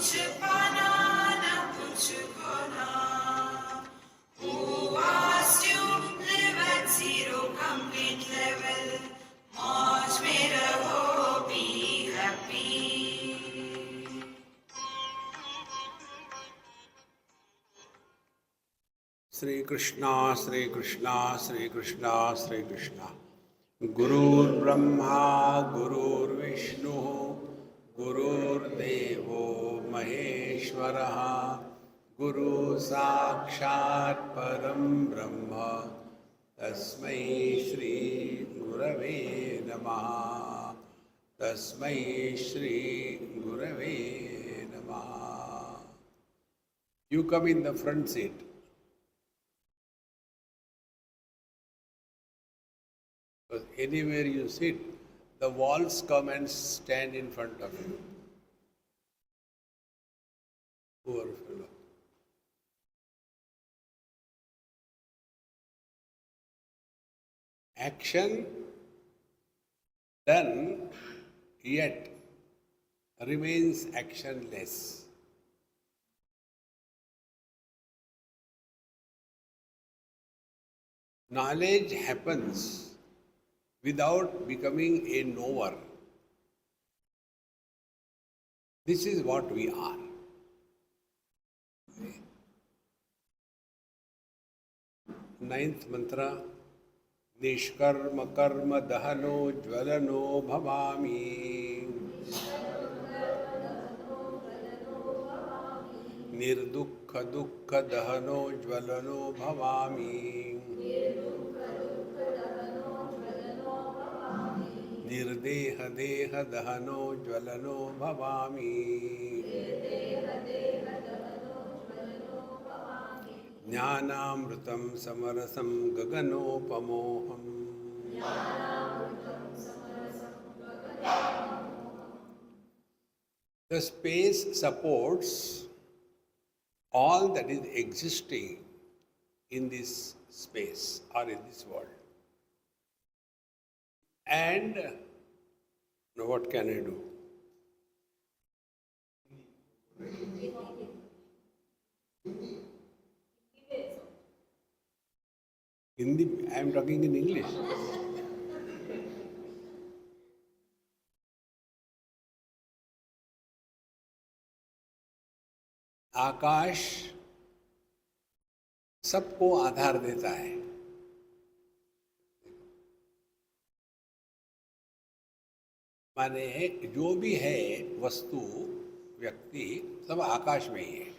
कुछ पाना न कुछ खोना. Who asked you live at zero complete level? मौज में रहो, be happy. श्री कृष्णा श्री कृष्णा श्री कृष्णा श्री कृष्णा. गुरुर्ब्रह्मा गुरुर्विष्णु गुरुर्देवो महेश्वरः. गुरु साक्षात् परं ब्रह्म तस्मै श्री गुरवे नमः. तस्मै श्री गुरवे नमः. You come in the front seat. Because anywhere you sit, the walls come and stand in front of you. Poor fellow. Action done, yet remains actionless. Knowledge happens without becoming a knower. This is what we are. Ninth mantra. निष्कर्म कर्म दहनो ज्वलनो भवामि. निर्दुःख दुःख दहनो ज्वलनो भवामि. निर्देह देह दहनो ज्वलनो भवामि. ज्ञानामृतं समरसं गगनोपमोहम्. The space supports all that is existing in this space or in this world. And now what can I do? Hindi, I am talking in English. आकाश सबको आधार देता है. माने जो भी है वस्तु व्यक्ति सब आकाश में ही है.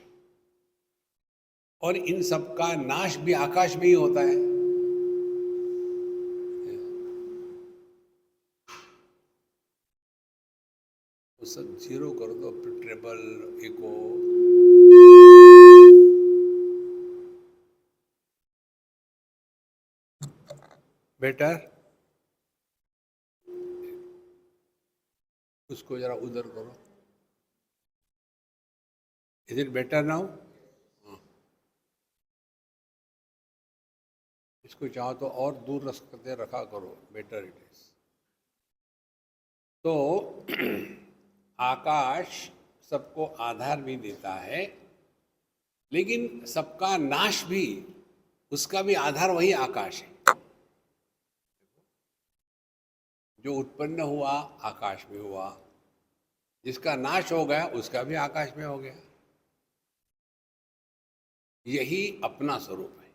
और इन सब का नाश भी आकाश में ही होता है. तो सब जीरो कर दो. Triple echo. बेटर. उसको जरा उधर करो. Is it better now? इसको चाहो तो और दूर रखा करो. Better it is. तो आकाश सबको आधार भी देता है, लेकिन सबका नाश भी, उसका भी आधार वही आकाश है. जो उत्पन्न हुआ आकाश में हुआ, जिसका नाश हो गया उसका भी आकाश में हो गया. यही अपना स्वरूप है.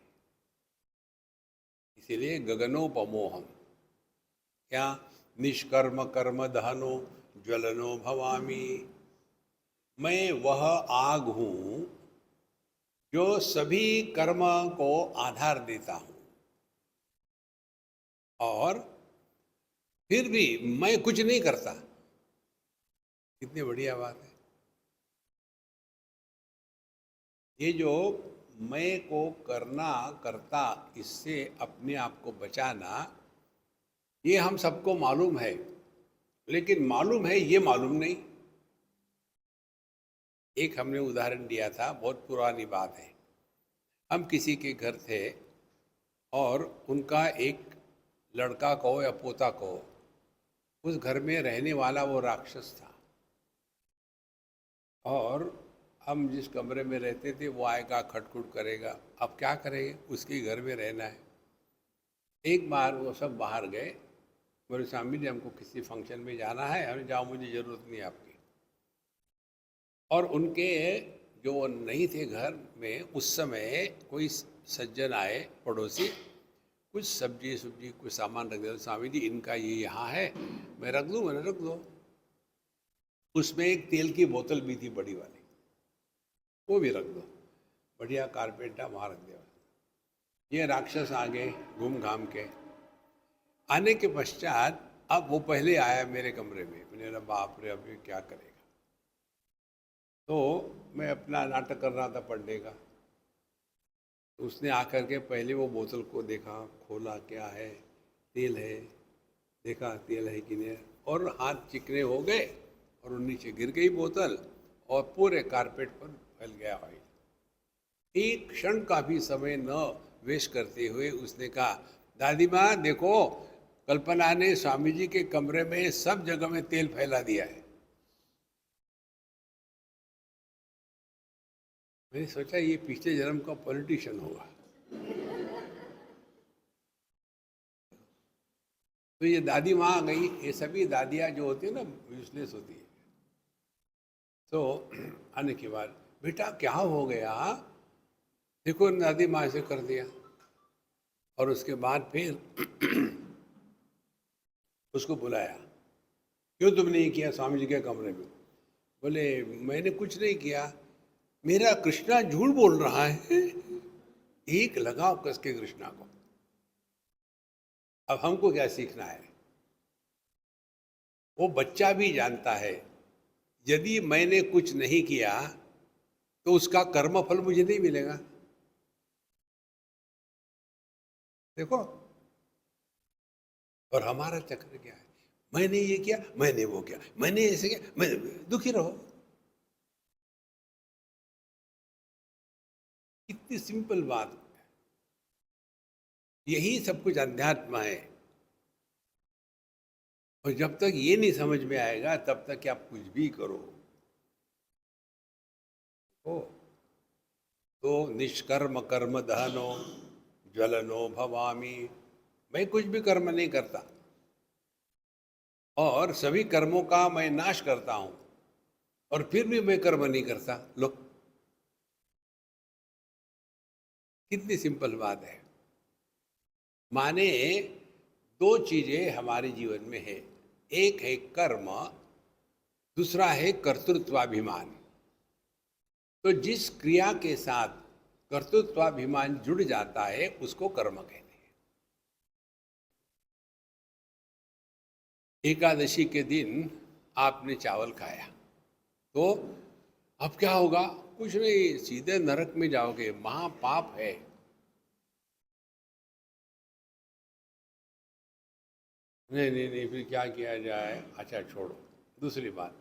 इसीलिए गगनोपमोहम. क्या? निष्कर्म कर्म दहनो ज्वलनो भवामि. मैं वह आग हूं जो सभी कर्म को आधार देता हूं, और फिर भी मैं कुछ नहीं करता. कितनी बढ़िया बात है. ये जो मैं को करना करता, इससे अपने आप को बचाना, ये हम सबको मालूम है, लेकिन मालूम है ये मालूम नहीं. एक हमने उदाहरण दिया था, बहुत पुरानी बात है. हम किसी के घर थे और उनका एक लड़का कहो या पोता कहो, उस घर में रहने वाला वो राक्षस था. और हम जिस कमरे में रहते थे वो आएगा, खटखुट करेगा। अब क्या करेंगे, उसके घर में रहना है। एक बार वो सब बाहर गए, बोले स्वामी जी हमको किसी फंक्शन में जाना है, हमें जाओ, मुझे ज़रूरत नहीं है आपकी। और उनके जो नहीं थे घर में उस समय, कोई सज्जन आए पड़ोसी, कुछ सब्जी सब्जी कुछ सामान रख दिया। स्वामी जी इनका ये यहाँ है, मैं रख दूँ? मैंने रख दो। उसमें एक तेल की बोतल भी थी बड़ी वाली, वो भी रख दो। बढ़िया कारपेट वहाँ रख दिया। ये राक्षस आ गए घूम घाम के। आने के पश्चात अब वो पहले आया मेरे कमरे में। मैंने कहा बाप रे, अब ये क्या करेगा। तो मैं अपना नाटक कर रहा था पढ़ने का। तो उसने आकर के पहले वो बोतल को देखा, खोला, क्या है, तेल है, देखा तेल है कि नहीं, और हाथ चिकने हो गए और वो नीचे गिर गई बोतल और पूरे कारपेट पर फैल गया ऑयल। एक क्षण का भी समय न वेस्ट करते हुए उसने कहा, दादी माँ देखो, कल्पना ने स्वामी जी के कमरे में सब जगह में तेल फैला दिया है। मैंने सोचा ये पिछले जन्म का पॉलिटिशियन होगा। तो ये दादी माँ आ गई। ये सभी दादियाँ जो होती है ना, यूजलेस होती है। तो आने के बाद, बेटा क्या हो गया, देखो दादी माँ ऐसे कर दिया। और उसके बाद फिर उसको बुलाया, क्यों तुमने ये किया स्वामी जी के कमरे में? बोले मैंने कुछ नहीं किया, मेरा कृष्णा झूठ बोल रहा है। एक लगाओ कस के कृष्णा को। अब हमको क्या सीखना है? वो बच्चा भी जानता है यदि मैंने कुछ नहीं किया तो उसका कर्म फल मुझे नहीं मिलेगा। देखो, और हमारा चक्र क्या है, मैंने ये किया, मैंने वो किया, मैंने ऐसे किया, मैं दुखी रहो। कितनी सिंपल बात। यही सब कुछ अध्यात्म है। और जब तक ये नहीं समझ में आएगा तब तक आप कुछ भी करो। ओ तो निष्कर्म कर्म दहनो ज्वलनो भवामी। मैं कुछ भी कर्म नहीं करता और सभी कर्मों का मैं नाश करता हूं, और फिर भी मैं कर्म नहीं करता। लो, कितनी सिंपल बात है। माने दो चीजें हमारे जीवन में है, एक है कर्म, दूसरा है कर्तृत्वाभिमान। तो जिस क्रिया के साथ कर्तृत्वाभिमान जुड़ जाता है उसको कर्म कहते हैं। एकादशी के दिन आपने चावल खाया तो अब क्या होगा? कुछ नहीं, सीधे नरक में जाओगे, महापाप है। नहीं नहीं नहीं, फिर क्या किया जाए? अच्छा छोड़ो। दूसरी बात,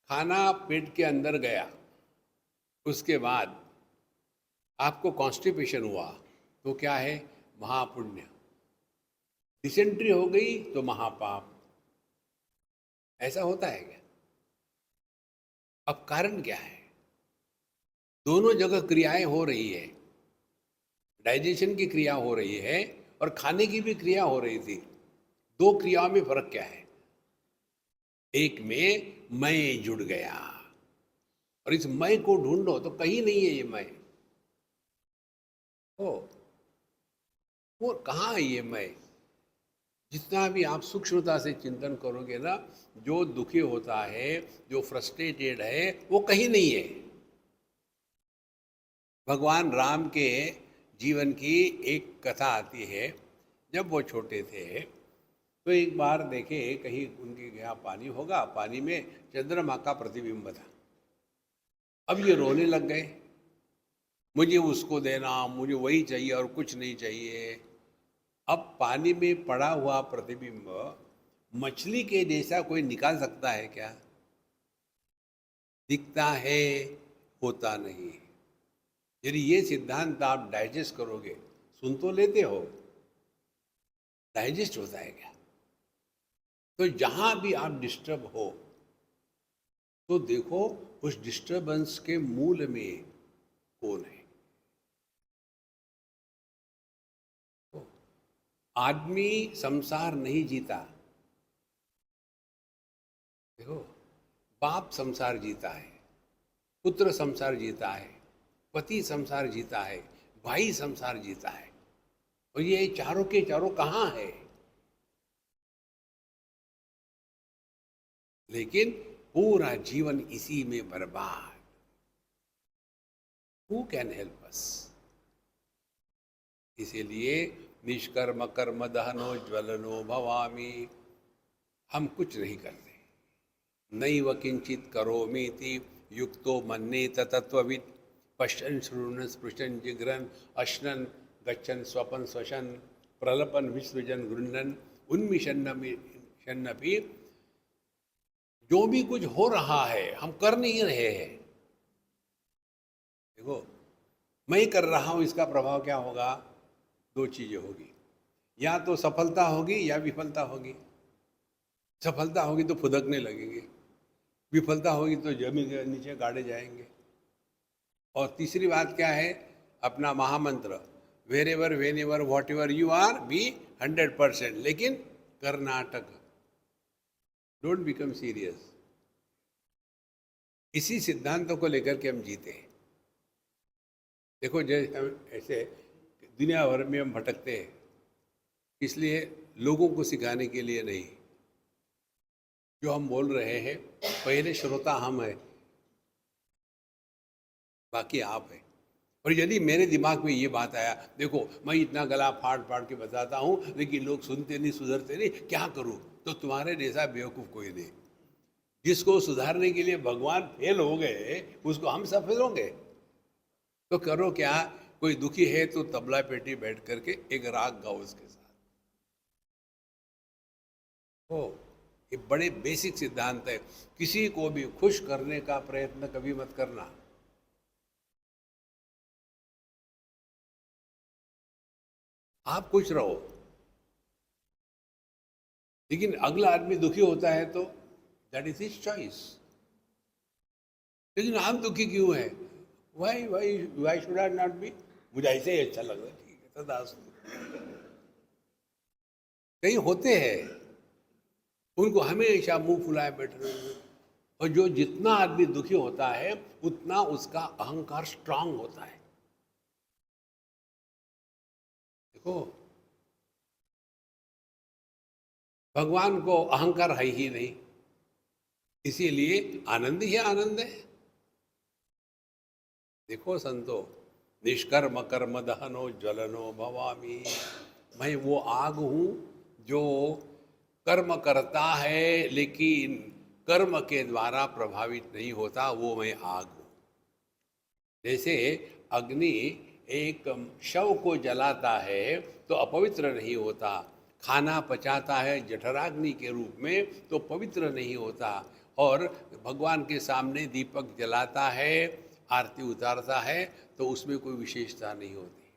खाना पेट के अंदर गया, उसके बाद आपको कॉन्स्टिपेशन हुआ तो क्या है? महापुण्य। डिसेंट्री हो गई तो महापाप। ऐसा होता है क्या? अब कारण क्या है? दोनों जगह क्रियाएं हो रही है, डाइजेशन की क्रिया हो रही है और खाने की भी क्रिया हो रही थी। दो क्रियाओं में फर्क क्या है? एक में मैं जुड़ गया, और इस मैं को ढूंढो तो कहीं नहीं है ये मैं। ओ, वो कहाँ है ये मैं? जितना भी आप सूक्ष्मता से चिंतन करोगे ना, जो दुखी होता है, जो फ्रस्ट्रेटेड है, वो कहीं नहीं है। भगवान राम के जीवन की एक कथा आती है। जब वो छोटे थे तो एक बार देखे कहीं उनके यहाँ पानी होगा, पानी में चंद्रमा का प्रतिबिंब था। अब ये रोने लग गए, मुझे उसको देना, मुझे वही चाहिए और कुछ नहीं चाहिए। अब पानी में पड़ा हुआ प्रतिबिंब मछली के जैसा कोई निकाल सकता है क्या? दिखता है, होता नहीं। यदि ये सिद्धांत आप डाइजेस्ट करोगे, सुन तो लेते हो, डाइजेस्ट होता है क्या? तो जहां भी आप डिस्टर्ब हो तो देखो उस डिस्टरबेंस के मूल में कौन है। तो आदमी संसार नहीं जीता, देखो बाप संसार जीता है, पुत्र संसार जीता है, पति संसार जीता है, भाई संसार जीता है, और ये चारों के चारों कहाँ है। लेकिन पूरा जीवन इसी में बर्बाद। Who can help us? इसीलिए निष्कर्म कर्म दहनो ज्वलनो भवामी, हम कुछ नहीं करते। नैव किंचित करोमीति युक्तो मन्येत तत्त्ववित्, पश्यन् शृण्वन् स्पृशन् जिघ्रन् अश्नन् गच्छन् स्वपन् स्वशन् प्रलपन् विसृजन् गृह्णन् उन्मिषन्नपि। जो भी कुछ हो रहा है हम कर नहीं रहे हैं। देखो मैं कर रहा हूं, इसका प्रभाव क्या होगा? दो चीजें होगी, या तो सफलता होगी या विफलता होगी। सफलता होगी तो फुदकने लगेंगे, विफलता होगी तो जमीन के नीचे गाड़े जाएंगे। और तीसरी बात क्या है? अपना महामंत्र, wherever whenever whatever you are be 100%। लेकिन कर्नाटक, डोंट बिकम सीरियस। इसी सिद्धांतों को लेकर के हम जीते हैं। देखो जैसे हम ऐसे दुनिया भर में हम भटकते हैं, इसलिए लोगों को सिखाने के लिए नहीं। जो हम बोल रहे हैं पहले श्रोता हम हैं, बाकी आप हैं। और यदि मेरे दिमाग में ये बात आया, देखो मैं इतना गला फाड़ फाड़ के बताता हूँ लेकिन लोग सुनते नहीं, सुधरते नहीं, क्या करूँ? तो तुम्हारे जैसा बेवकूफ़ कोई नहीं। जिसको सुधारने के लिए भगवान फेल हो गए उसको हम सफल होंगे। तो करो क्या? कोई दुखी है तो तबला पेटी बैठ करके एक राग गाओ उसके साथ। हो, ये बड़े बेसिक सिद्धांत है। किसी को भी खुश करने का प्रयत्न कभी मत करना। आप खुश रहो, लेकिन अगला आदमी दुखी होता है तो दैट इज हिज चॉइस। लेकिन हम दुखी क्यों हैं? Why why why should I not be? मुझे ऐसे ही अच्छा लग रहा है, ठीक है तदास्तु। कहीं होते हैं उनको हमेशा मुंह फुलाए बैठे रहे। और जो जितना आदमी दुखी होता है उतना उसका अहंकार स्ट्रांग होता है। देखो भगवान को अहंकार है ही नहीं, इसीलिए आनंद ही आनंद है। देखो संतो, निष्कर्म कर्म दहनो ज्वलनो भवामी। मैं वो आग हूं जो कर्म करता है लेकिन कर्म के द्वारा प्रभावित नहीं होता, वो मैं आग हूं। जैसे अग्नि एक शव को जलाता है तो अपवित्र नहीं होता, खाना पचाता है जठराग्नि के रूप में तो पवित्र नहीं होता, और भगवान के सामने दीपक जलाता है, आरती उतारता है तो उसमें कोई विशेषता नहीं होती।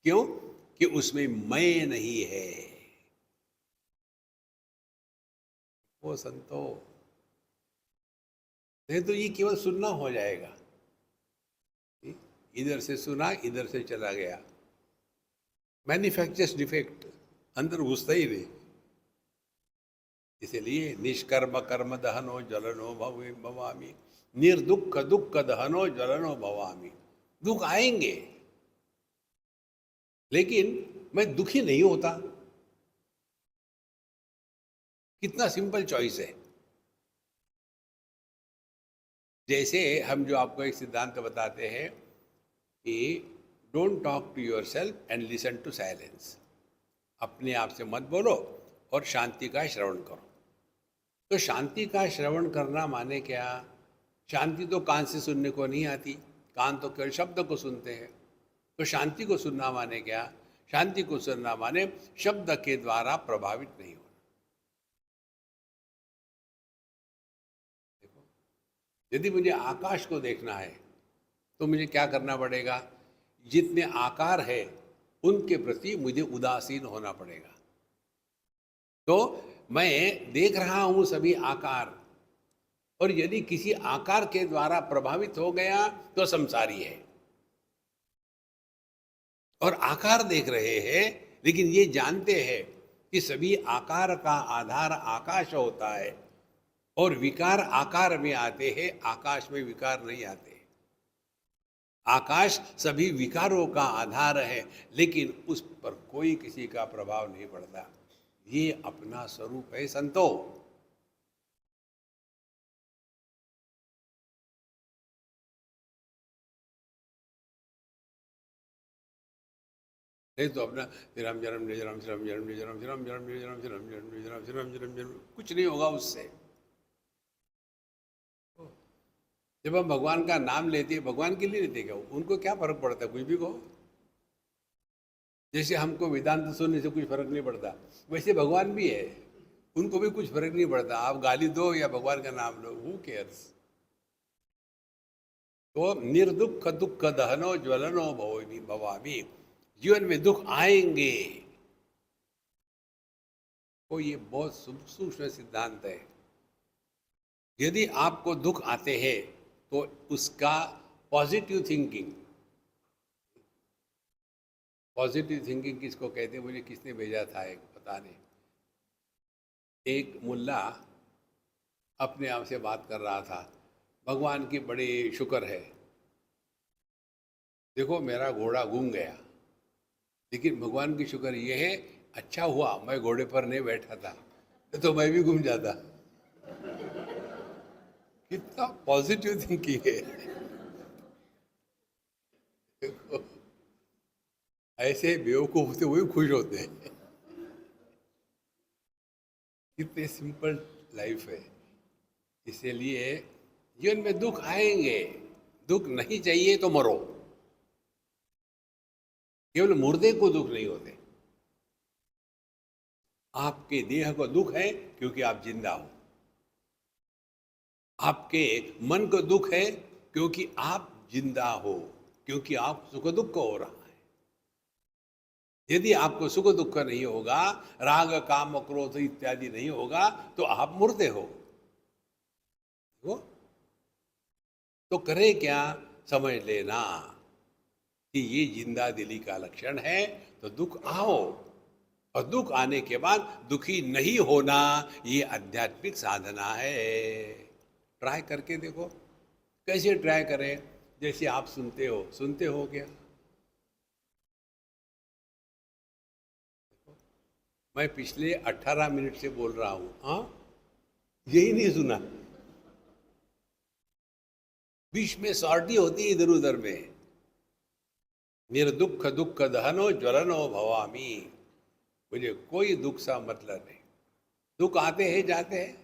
क्यों? कि उसमें मैं नहीं है। वो संतो, नहीं तो ये केवल सुनना हो जाएगा। इधर से सुना, इधर से चला गया, मैन्युफैक्चर्स डिफेक्ट, अंदर घुसता ही नहीं। इसलिए निष्कर्म कर्म दहनो ज्वलनो भवामी, निर्दुख दुख दहनो ज्वलनो भवामी। दुख आएंगे लेकिन मैं दुखी नहीं होता। कितना सिंपल चॉइस है। जैसे हम जो आपको एक सिद्धांत बताते हैं कि don't talk to yourself and listen to silence. अपने आप से मत बोलो और शांति का श्रवण करो। तो शांति का श्रवण करना माने क्या? शांति तो कान से सुनने को नहीं आती, कान तो केवल शब्द को सुनते हैं। तो शांति को सुनना माने क्या? शांति को सुनना माने शब्द के द्वारा प्रभावित नहीं होना। देखो, यदि मुझे आकाश को देखना है तो मुझे क्या करना पड़ेगा? जितने आकार है उनके प्रति मुझे उदासीन होना पड़ेगा। तो मैं देख रहा हूं सभी आकार, और यदि किसी आकार के द्वारा प्रभावित हो गया तो संसारी है। और आकार देख रहे हैं, लेकिन ये जानते हैं कि सभी आकार का आधार आकाश होता है, और विकार आकार में आते हैं, आकाश में विकार नहीं आते। आकाश सभी विकारों का आधार है, लेकिन उस पर कोई किसी का प्रभाव नहीं पड़ता। ये अपना स्वरूप है संतो। नहीं तो अपना राम जन्म जय राम श्री राम जन्म जय राम श्री राम जन्म जय राम श्री राम जन्म जय राम श्री राम जन्म जन्म, कुछ नहीं होगा उससे। जब हम भगवान का नाम लेते हैं, भगवान के लिए लेते क्या, उनको क्या फर्क पड़ता है, कुछ भी कहो। जैसे हमको वेदांत सुनने से कुछ फर्क नहीं पड़ता, वैसे भगवान भी है, उनको भी कुछ फर्क नहीं पड़ता। आप गाली दो या भगवान का नाम लो, हु केयर्स। तो निर्दुख दुख दहनो ज्वलनो भवामी, जीवन में दुख आएंगे। तो ये बहुत सूक्ष्म सिद्धांत है। यदि आपको दुख आते हैं तो उसका पॉजिटिव थिंकिंग, पॉजिटिव थिंकिंग किसको कहते हैं, मुझे किसने भेजा था, एक पता नहीं, एक मुल्ला अपने आप से बात कर रहा था, भगवान की बड़ी शुक्र है, देखो मेरा घोड़ा घूम गया, लेकिन भगवान की शुक्र ये है, अच्छा हुआ मैं घोड़े पर नहीं बैठा था, तो मैं भी घूम जाता। कितना पॉजिटिव थिंकिंग है। देखो ऐसे बेवकूफ होते हुए खुश होते हैं। कितने सिंपल लाइफ है। इसीलिए जीवन में दुख आएंगे, दुख नहीं चाहिए तो मरो। केवल मुर्दे को दुख नहीं होते, आपके देह को दुख है क्योंकि आप जिंदा हो। आपके मन को दुख है क्योंकि आप जिंदा हो, क्योंकि आप सुख दुख हो रहा है। यदि आपको सुख दुख नहीं होगा, राग काम क्रोध इत्यादि नहीं होगा, तो आप मुर्दे हो। तो करे क्या, समझ लेना कि ये जिंदा दिली का लक्षण है। तो दुख आओ, और दुख आने के बाद दुखी नहीं होना, ये आध्यात्मिक साधना है। ट्राई करके देखो। कैसे ट्राई करें, जैसे आप सुनते हो क्या, मैं पिछले 18 मिनट से बोल रहा हूं, हाँ यही नहीं सुना। बीच में सॉर्टी होती है इधर उधर में। निर्दुख दुख दहनो ज्वलनो भवामी, मुझे कोई दुख सा मतलब नहीं। दुख आते हैं जाते हैं।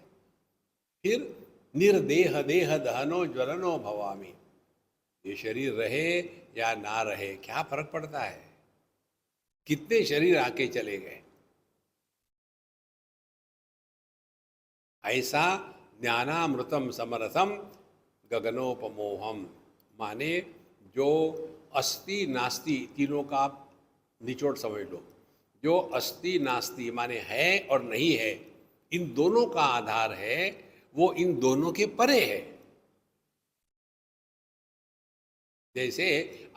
फिर निर्देह देह दहनो ज्वलनो भवामी, ये शरीर रहे या ना रहे क्या फर्क पड़ता है। कितने शरीर आके चले गए। ऐसा ज्ञानामृतम समरसम गगनोपमोहम, माने जो अस्ति नास्ति तीनों का आप निचोड़ समझ लो। जो अस्ति नास्ति माने है और नहीं है, इन दोनों का आधार है, वो इन दोनों के परे है। जैसे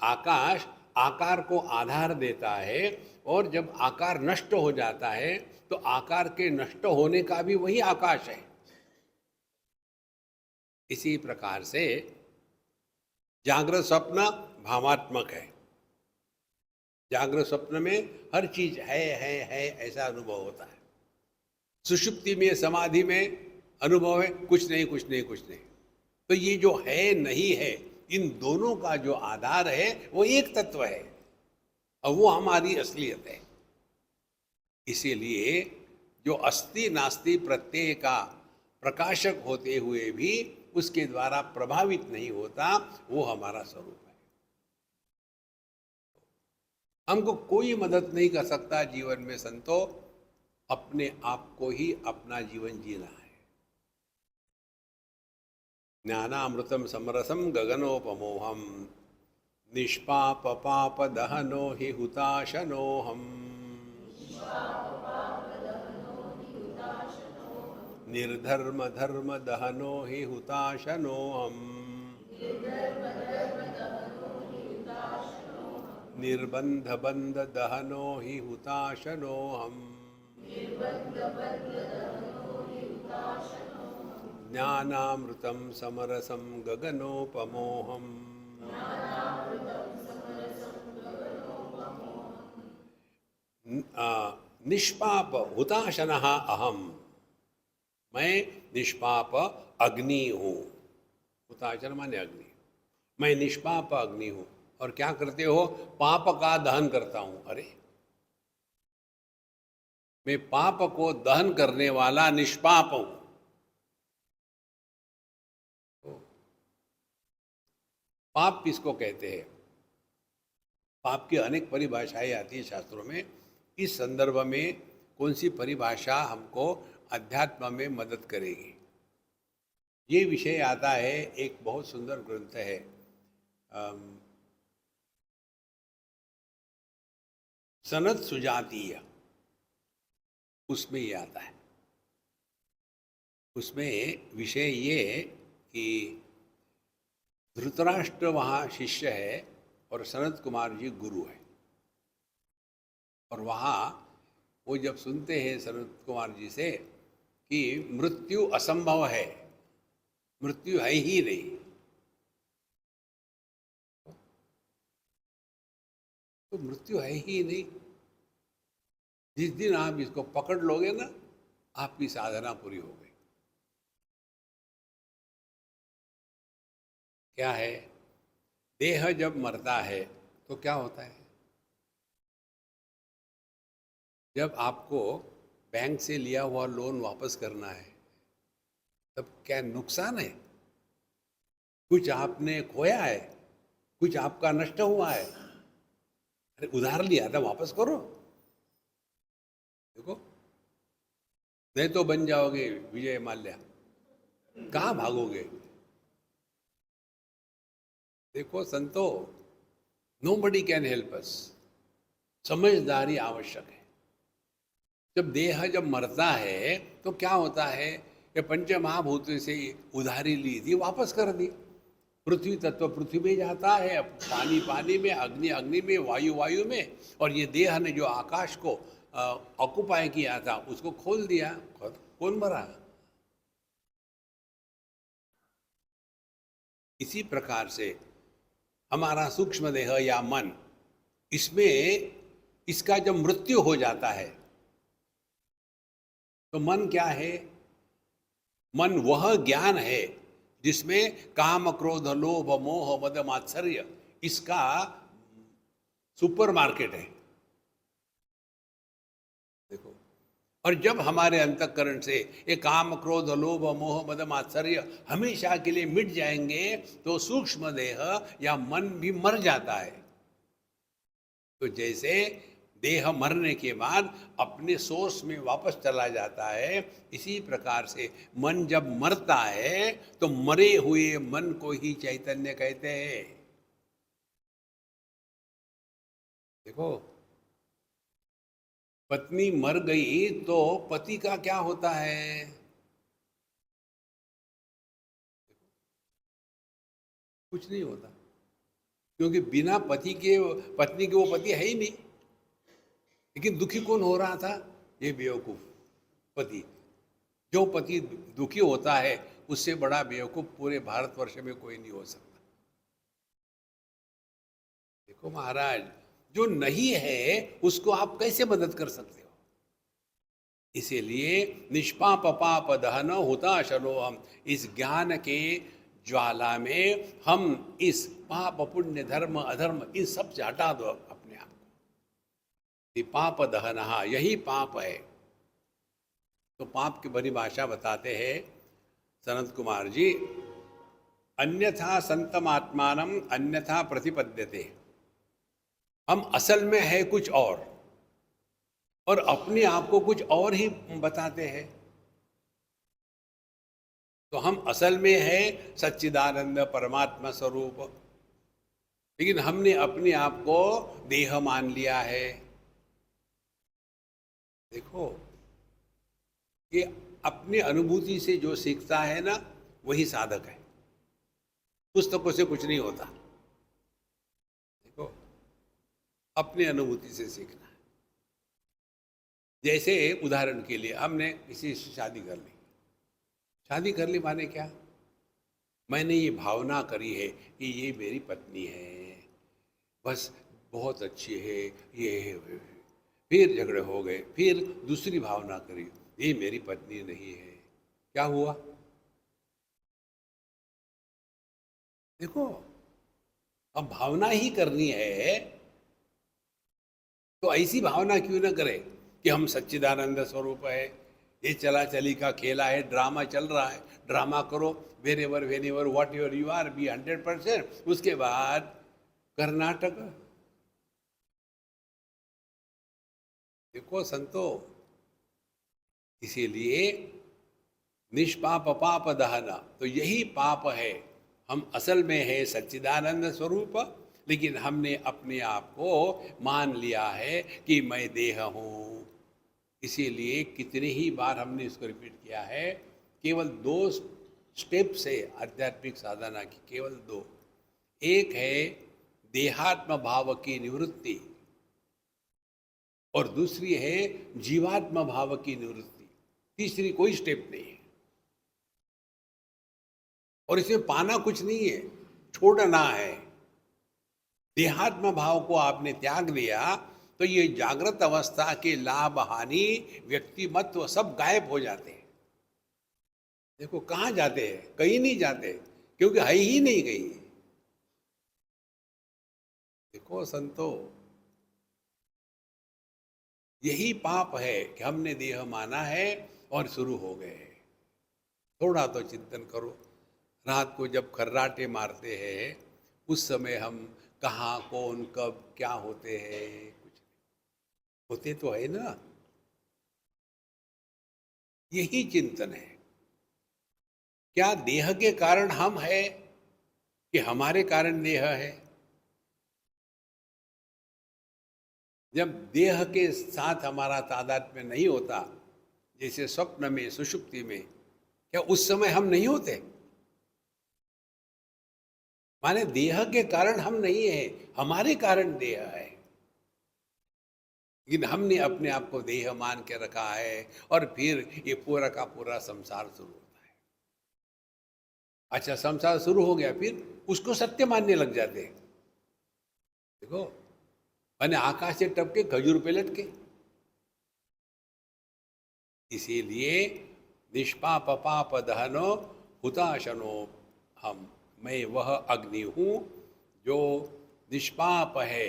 आकाश आकार को आधार देता है, और जब आकार नष्ट हो जाता है तो आकार के नष्ट होने का भी वही आकाश है। इसी प्रकार से जागृत स्वप्न भावात्मक है। जागृत स्वप्न में हर चीज है ऐसा अनुभव होता है। सुषुप्ति में समाधि में अनुभव है कुछ नहीं कुछ नहीं कुछ नहीं। तो ये जो है नहीं है, इन दोनों का जो आधार है वो एक तत्व है, और वो हमारी असलियत है। इसीलिए जो अस्ति नास्ति प्रत्यय का प्रकाशक होते हुए भी उसके द्वारा प्रभावित नहीं होता, वो हमारा स्वरूप है। हमको कोई मदद नहीं कर सकता जीवन में संतो, अपने आप को ही अपना जीवन जीना है। ज्ञानामृतम समरसम गगनोपमोहम, निष्पाप पाप दहनो हि हुताशनोहम, निर्धर्म धर्म दहनो हि हुताशनो हम। निर्बंध बंध दहनो हि हुताशनो हम। ज्ञानामृतं समरसं गगनोपमोहम्। निष्पाप हुताशनः अहम, मैं निष्पाप अग्नि हूँ। हुताशन माने अग्नि। मैं निष्पाप अग्नि हूँ। और क्या करते हो? पाप का दहन करता हूँ। अरे, मैं पाप को दहन करने वाला निष्पाप हूँ। पाप किसको कहते हैं? पाप की अनेक परिभाषाएं आती है शास्त्रों में। इस संदर्भ में कौन सी परिभाषा हमको अध्यात्म में मदद करेगी, ये विषय आता है। एक बहुत सुंदर ग्रंथ है, सनद सुजातीय, उसमें ये आता है। उसमें विषय ये कि धृतराष्ट्र वहाँ शिष्य है और सनत कुमार जी गुरु है। और वहाँ वो जब सुनते हैं सनत कुमार जी से कि मृत्यु असंभव है, मृत्यु है ही नहीं, तो मृत्यु है ही नहीं। जिस दिन आप इसको पकड़ लोगे ना, आपकी साधना पूरी हो गई। क्या है? देह जब मरता है तो क्या होता है? जब आपको बैंक से लिया हुआ लोन वापस करना है, तब क्या नुकसान है? कुछ आपने खोया है, कुछ आपका नष्ट हुआ है। अरे, उधार लिया था, वापस करो। देखो, नहीं तो बन जाओगे विजय माल्या, कहाँ भागोगे? देखो संतो, नोबडी कैन हेल्प अस। समझदारी आवश्यक है। जब देह जब मरता है तो क्या होता है? ये पंच महाभूत से उधारी ली थी, वापस कर दी। पृथ्वी तत्व पृथ्वी में जाता है, पानी पानी में, अग्नि अग्नि में, वायु वायु में, और ये देह ने जो आकाश को ऑक्युपाई किया था उसको खोल दिया। कौन मरा? इसी प्रकार से हमारा सूक्ष्म देह या मन, इसमें इसका जब मृत्यु हो जाता है तो मन क्या है? मन वह ज्ञान है जिसमें काम क्रोध लोभ मोह मद मात्सर्य, इसका सुपरमार्केट है। देखो, और जब हमारे अंतःकरण से ये काम क्रोध लोभ मोह मद मात्सर्य हमेशा के लिए मिट जाएंगे तो सूक्ष्म देह या मन भी मर जाता है। तो जैसे देह मरने के बाद अपने सोर्स में वापस चला जाता है, इसी प्रकार से मन जब मरता है तो मरे हुए मन को ही चैतन्य कहते हैं। देखो, पत्नी मर गई तो पति का क्या होता है? कुछ नहीं होता, क्योंकि बिना पति के पत्नी के वो पति है ही नहीं। लेकिन दुखी कौन हो रहा था? ये बेवकूफ पति। जो पति दुखी होता है उससे बड़ा बेवकूफ पूरे भारतवर्ष में कोई नहीं हो सकता। देखो महाराज, जो नहीं है उसको आप कैसे मदद कर सकते हो? इसीलिए निष्पाप पाप दहन होता चलो, हम इस ज्ञान के ज्वाला में हम इस पाप पुण्य धर्म अधर्म इन सब से हटा दो अपने आप को। पाप दहनहा, यही पाप है। तो पाप की परिभाषा बताते हैं सनत कुमार जी। अन्यथा संतम आत्मानम अन्यथा प्रतिपद्यते। हम असल में है कुछ और अपने आप को कुछ और ही बताते हैं। तो हम असल में है सच्चिदानंद परमात्मा स्वरूप, लेकिन हमने अपने आप को देह मान लिया है। देखो, ये अपनी अनुभूति से जो सीखता है ना, वही साधक है। पुस्तकों से कुछ नहीं होता। देखो, अपनी अनुभूति से सीखना है। जैसे उदाहरण के लिए हमने किसी से शादी कर ली। शादी कर ली माने क्या? मैंने ये भावना करी है कि ये मेरी पत्नी है, बस बहुत अच्छी है, ये है, वो है। फिर झगड़े हो गए, फिर दूसरी भावना करी, ये मेरी पत्नी नहीं है। क्या हुआ? देखो, अब भावना ही करनी है तो ऐसी भावना क्यों ना करें कि हम सच्चिदानंद स्वरूप है, ये चला चली का खेला है, ड्रामा चल रहा है, ड्रामा करो, whenever whatever you are be 100%। उसके बाद कर्नाटक। देखो संतो, इसीलिए निष्पाप पाप दहना, तो यही पाप है। हम असल में है सच्चिदानंद स्वरूप, लेकिन हमने अपने आप को मान लिया है कि मैं देह हूँ। इसीलिए कितने ही बार हमने इसको रिपीट किया है। केवल 2 स्टेप्स है आध्यात्मिक साधना की, केवल 2। एक है देहात्म भाव की निवृत्ति और दूसरी है जीवात्म भाव की निवृत्ति। तीसरी कोई स्टेप नहीं है। और इसमें पाना कुछ नहीं है, छोड़ना है। देहात्म भाव को आपने त्याग दिया तो ये जागृत अवस्था के लाभ हानि व्यक्तिमत्व सब गायब हो जाते हैं। देखो कहाँ जाते हैं? कहीं नहीं जाते, क्योंकि है ही नहीं कहीं। देखो संतो, यही पाप है कि हमने देह माना है और शुरू हो गए। थोड़ा तो चिंतन करो। रात को जब खर्राटे मारते हैं उस समय हम कहाँ, कौन, कब, क्या होते हैं? कुछ होते तो है ना। यही चिंतन है। क्या देह के कारण हम है कि हमारे कारण देह है? जब देह के साथ हमारा तादात्म्य नहीं होता, जैसे स्वप्न में, सुषुप्ति में, क्या उस समय हम नहीं होते? माने देह के कारण हम नहीं है, हमारे कारण देह है। लेकिन हमने अपने आप को देह मान के रखा है और फिर ये पूरा का पूरा संसार शुरू होता है। अच्छा, संसार शुरू हो गया, फिर उसको सत्य मानने लग जाते हैं। देखो, मैंने आकाश से टपके खजूर पे लटके। इसीलिए निष्पाप पाप दहनो हुताशनो हम, मैं वह अग्नि हूँ जो निष्पाप है,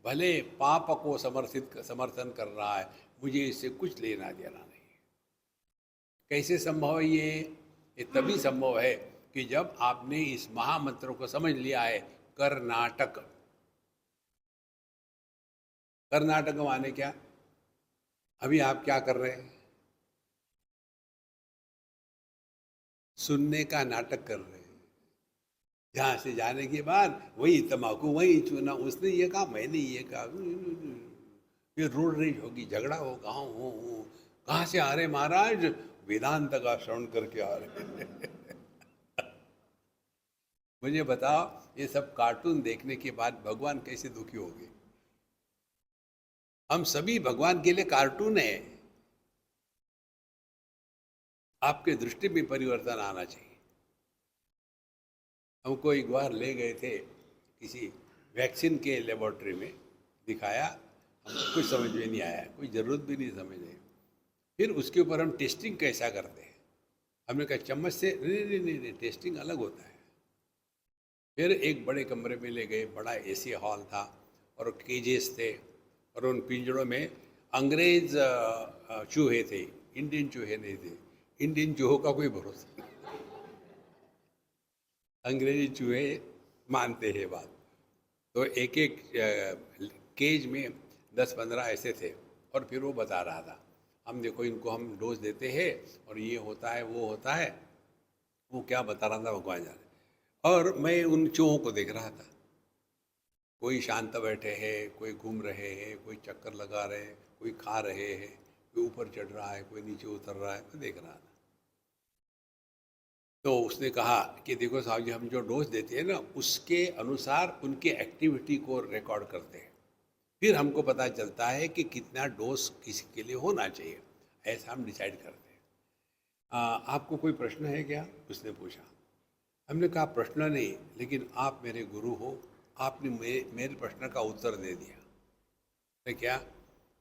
भले पाप को समर्थन कर रहा है, मुझे इससे कुछ लेना देना नहीं। कैसे संभव है ये तभी संभव है कि जब आपने इस महामंत्र को समझ लिया है। कर्नाटक, कर्नाटक माने क्या? अभी आप क्या कर रहे हैं? सुनने का नाटक कर रहे हैं। जहाँ से जाने के बाद वही तम्बाकू, वही चूना, उसने ये कहा, मैंने ये कहा, फिर रोड रेज होगी, झगड़ा होगा। हो कहाँ से आ रहे महाराज? वेदांत का श्रवण करके आ रहे। मुझे बताओ, ये सब कार्टून देखने के बाद भगवान कैसे दुखी होंगे? हम सभी भगवान के लिए कार्टून है। आपके दृष्टि में परिवर्तन आना चाहिए। हमको एक बार ले गए थे किसी वैक्सीन के लेबोरेटरी में, दिखाया, हमको कुछ समझ में नहीं आया, कोई ज़रूरत भी नहीं समझे। फिर उसके ऊपर हम टेस्टिंग कैसा करते हैं, हमने कहा चम्मच से, नहीं, टेस्टिंग अलग होता है। फिर एक बड़े कमरे में ले गए, बड़ा एसी हॉल था और केजेस थे, और उन पिंजड़ों में अंग्रेज चूहे थे, इंडियन चूहे नहीं थे। इंडियन चूहों का कोई भरोसा नहीं, अंग्रेजी चूहे मानते हैं बात। तो एक एक केज में 10-15 ऐसे थे, और फिर वो बता रहा था, हम देखो इनको हम डोज देते हैं और ये होता है, वो होता है। वो क्या बता रहा था भगवान जाने। और मैं उन चूहों को देख रहा था, कोई शांत बैठे हैं, कोई घूम रहे हैं, कोई चक्कर लगा रहे हैं, कोई खा रहे हैं, कोई ऊपर चढ़ रहा है, कोई नीचे उतर रहा है, मैं देख रहा था। तो उसने कहा कि देखो साहब जी, हम जो डोज देते हैं ना, उसके अनुसार उनके एक्टिविटी को रिकॉर्ड करते हैं, फिर हमको पता चलता है कि कितना डोज किसी के लिए होना चाहिए, ऐसा हम डिसाइड करते हैं। आपको कोई प्रश्न है क्या, उसने पूछा। हमने कहा प्रश्न नहीं, लेकिन आप मेरे गुरु हो, आपने मेरे प्रश्न का उत्तर दे दिया। तो क्या?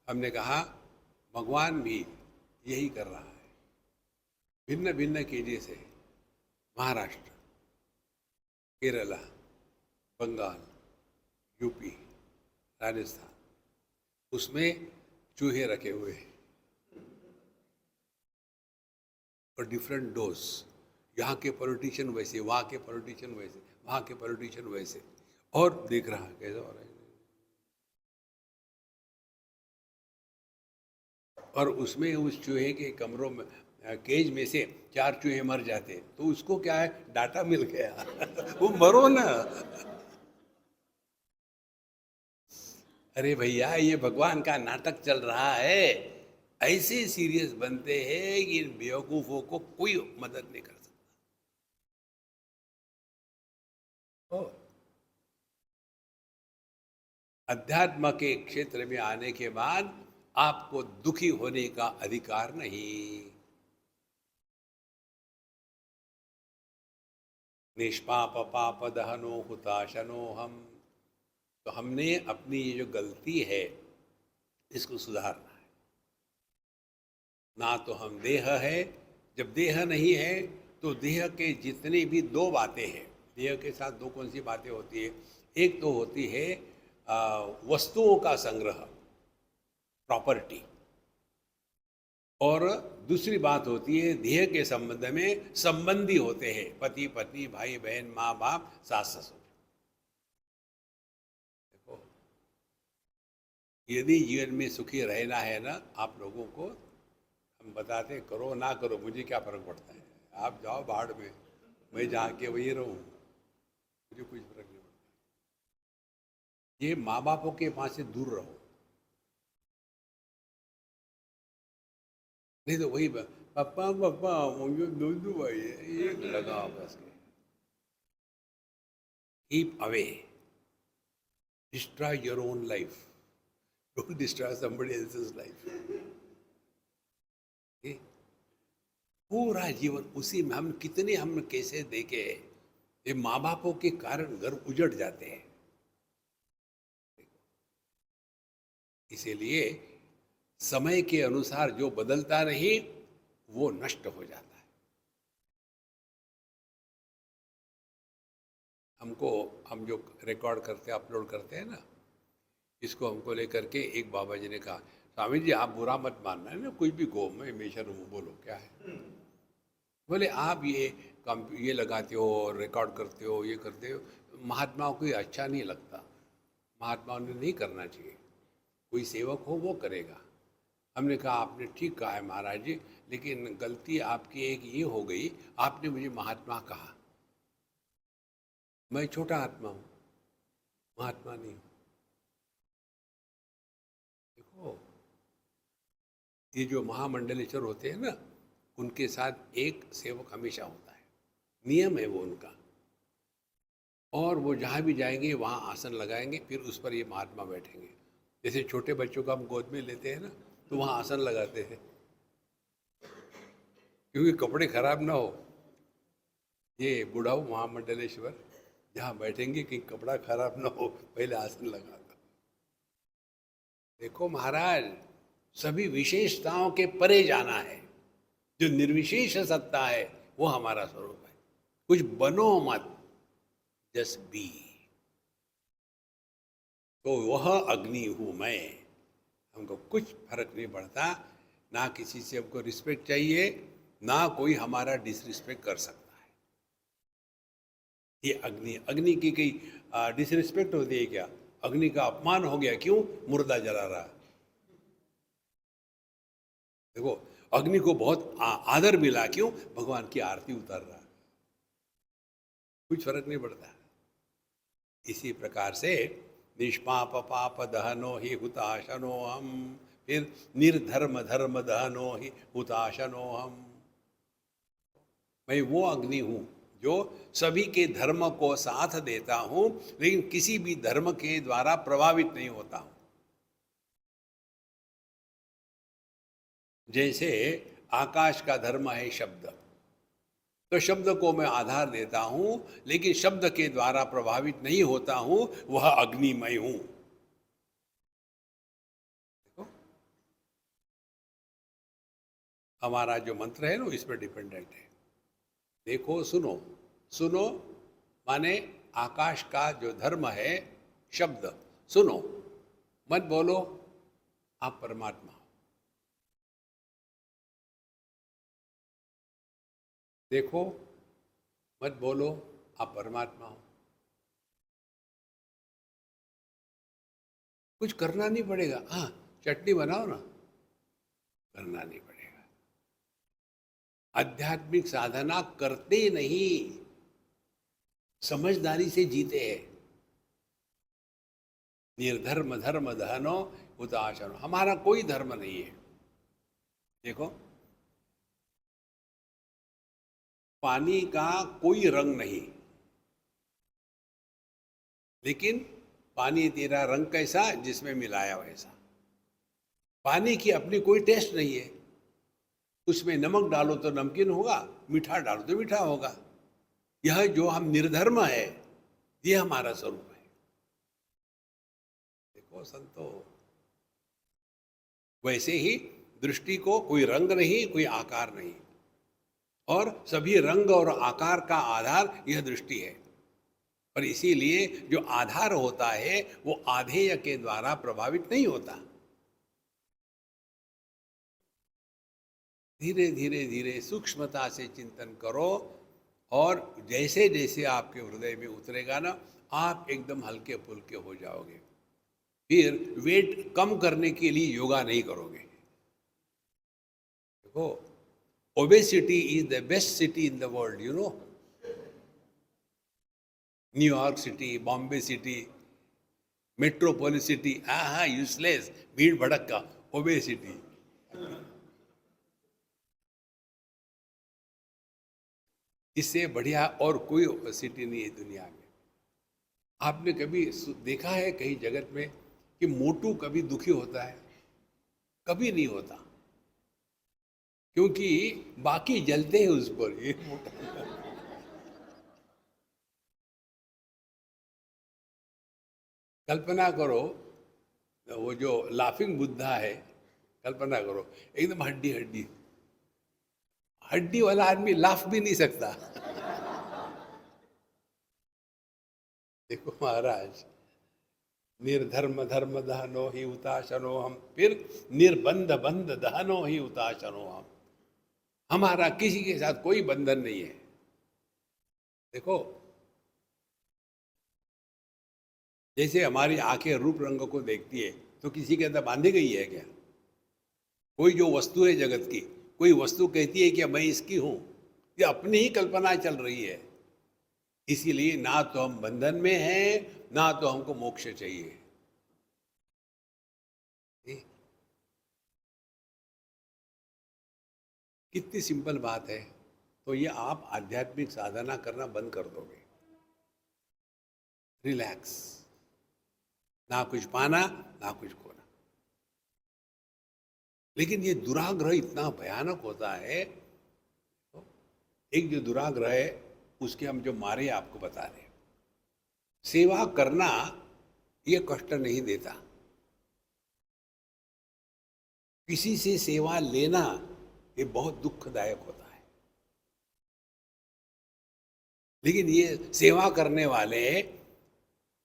हमने कहा भगवान भी यही कर रहा है, भिन्न भिन्न कीजिए से, महाराष्ट्र, केरला, बंगाल, यूपी, राजस्थान, उसमें चूहे रखे हुए हैं और डिफरेंट डोज। यहाँ के पॉलिटिशियन वैसे, वहाँ के पॉलिटिशियन वैसे, वहाँ के पॉलिटिशियन वैसे, और देख रहा है कैसा हो रहा है। और उसमें उस चूहे के कमरों में, केज में से 4 चूहे मर जाते, तो उसको क्या है, डाटा मिल गया। वो मरो ना। अरे भैया, ये भगवान का नाटक चल रहा है। ऐसे सीरियस बनते हैं कि इन बेवकूफों को कोई मदद नहीं कर सकता। ओ, अध्यात्म के क्षेत्र में आने के बाद आपको दुखी होने का अधिकार नहीं। निष्पाप पाप दहनो हुताशनो हम। तो हमने अपनी ये जो गलती है, इसको सुधारना है। ना तो हम देह है, जब देह नहीं है तो देह के जितनी भी दो बातें हैं, देह के साथ दो कौन सी बातें होती है, एक तो होती है वस्तुओं का संग्रह, प्रॉपर्टी, और दूसरी बात होती है देह के संबंध में संबंधी होते हैं, पति पत्नी, भाई बहन, माँ बाप, सास ससुर। देखो, यदि जीवन में सुखी रहना है ना आप लोगों को, हम बताते करो ना करो, मुझे क्या फर्क पड़ता है, आप जाओ बाहर में, मैं जहाँ के वही रहूँ, मुझे कुछ फर्क नहीं पड़ता। ये माँ बापों के पास से दूर रहो, नहीं तो वही पापा पापा मुझे दूध भाई, ये लगा बस के। Keep away, destroy your own life, don't destroy somebody else's life. पूरा जीवन उसी में हम कितने, हम कैसे देखे, ये माँ बापों के कारण घर उजड़ जाते हैं। इसीलिए समय के अनुसार जो बदलता नहीं वो नष्ट हो जाता है। हमको, हम जो रिकॉर्ड करते हैं, अपलोड करते हैं ना, इसको हमको लेकर के एक बाबा जी ने कहा, स्वामी जी आप बुरा मत मानना है ना, कुछ भी गो, मैं हमेशा बोलो क्या है। बोले आप ये लगाते हो, रिकॉर्ड करते हो, ये करते हो, महात्माओं को ये अच्छा नहीं लगता, महात्माओं ने नहीं करना चाहिए, कोई सेवक हो वो करेगा। हमने कहा आपने ठीक कहा है महाराज जी, लेकिन गलती आपकी एक ये हो गई, आपने मुझे महात्मा कहा, मैं छोटा आत्मा हूँ, महात्मा नहीं हूँ। देखो, ये जो महामंडलेश्वर होते हैं ना, उनके साथ एक सेवक हमेशा होता है, नियम है वो उनका, और वो जहाँ भी जाएंगे वहाँ आसन लगाएंगे, फिर उस पर ये महात्मा बैठेंगे। जैसे छोटे बच्चों को हम गोद में लेते हैं ना, तो वहाँ आसन लगाते हैं, क्योंकि कपड़े खराब ना हो। ये बुढ़ाऊ महामंडलेश्वर जहाँ बैठेंगे कि कपड़ा खराब ना हो, पहले आसन लगा दो। देखो महाराज, सभी विशेषताओं के परे जाना है, जो निर्विशेष सत्ता है वो हमारा स्वरूप है। कुछ बनो मत, जस्ट बी। तो वह अग्नि हूं मैं, हमको कुछ फर्क नहीं पड़ता, ना किसी से हमको रिस्पेक्ट चाहिए, ना कोई हमारा डिसरिस्पेक्ट कर सकता है। ये अग्नि, अग्नि की कई डिसरिस्पेक्ट होती है क्या? अग्नि का अपमान हो गया, क्यों? मुर्दा जला रहा। देखो, अग्नि को बहुत आदर मिला, क्यों? भगवान की आरती उतार रहा। कुछ फर्क नहीं पड़ता। इसी प्रकार से निष्पाप पाप दहनो ही हुताशनो हम, फिर निर्धर्म धर्म दहनो ही हुताशनो हम। मैं वो अग्नि हूं जो सभी के धर्म को साथ देता हूं, लेकिन किसी भी धर्म के द्वारा प्रभावित नहीं होता हूं। जैसे आकाश का धर्म है शब्द, तो शब्द को मैं आधार देता हूं, लेकिन शब्द के द्वारा प्रभावित नहीं होता हूं, वह अग्निमय हूं। देखो, हमारा जो मंत्र है ना, इस पर डिपेंडेंट है। देखो, सुनो, सुनो माने आकाश का जो धर्म है शब्द, सुनो, मत बोलो आप परमात्मा हो। देखो, मत बोलो आप परमात्मा हो। कुछ करना नहीं पड़ेगा। हाँ, चटनी बनाओ ना, करना नहीं पड़ेगा। आध्यात्मिक साधना करते नहीं, समझदारी से जीते हैं। निर्धर्म धर्म दहनो हुताशनो, हमारा कोई धर्म नहीं है। देखो, पानी का कोई रंग नहीं, लेकिन पानी तेरा रंग कैसा जिसमें मिलाया वैसा। पानी की अपनी कोई टेस्ट नहीं है। उसमें नमक डालो तो नमकीन होगा, मीठा डालो तो मीठा होगा। यह जो हम निर्धर्म है, यह हमारा स्वरूप है। देखो संतो, वैसे ही दृष्टि को कोई रंग नहीं, कोई आकार नहीं, और सभी रंग और आकार का आधार यह दृष्टि है। और इसीलिए जो आधार होता है वो आधेय के द्वारा प्रभावित नहीं होता। धीरे धीरे धीरे सूक्ष्मता से चिंतन करो, और जैसे जैसे आपके हृदय में उतरेगा ना, आप एकदम हल्के फुल्के हो जाओगे। फिर वेट कम करने के लिए योगा नहीं करोगे। देखो, obesity is the best city in the world, you know. New York city, Bombay city, metropolis city, हाँ, यूजलेस, भीड़ भड़क का, ओबेसिटी। इससे बढ़िया और कोई सिटी नहीं है दुनिया में। आपने कभी देखा है कहीं जगत में कि मोटू कभी दुखी होता है? कभी नहीं होता, क्योंकि बाकी जलते हैं उस पर, ये मोटा। कल्पना करो, वो जो लाफिंग बुद्धा है, कल्पना करो एकदम हड्डी हड्डी, हड्डी वाला आदमी लाफ भी नहीं सकता। देखो महाराज, निर्धर्म धर्म दहनो ही उताशनो हम, फिर निर्बंध बंध दहनो ही उताशनो हम। हमारा किसी के साथ कोई बंधन नहीं है। देखो, जैसे हमारी आंखें रूप रंग को देखती है, तो किसी के अंदर बांधी गई है क्या? कोई जो वस्तु है जगत की, कोई वस्तु कहती है कि मैं इसकी हूं, ये अपनी ही कल्पना चल रही है। इसीलिए ना तो हम बंधन में हैं, ना तो हमको मोक्ष चाहिए। कितनी सिंपल बात है। तो ये आप आध्यात्मिक साधना करना बंद कर दोगे। रिलैक्स, ना कुछ पाना ना कुछ खोना। लेकिन ये दुराग्रह इतना भयानक होता है। एक जो दुराग्रह है, उसके हम जो मारे आपको बता रहे। सेवा करना ये कष्ट नहीं देता, किसी से सेवा लेना ये बहुत दुखदायक होता है। लेकिन ये सेवा करने वाले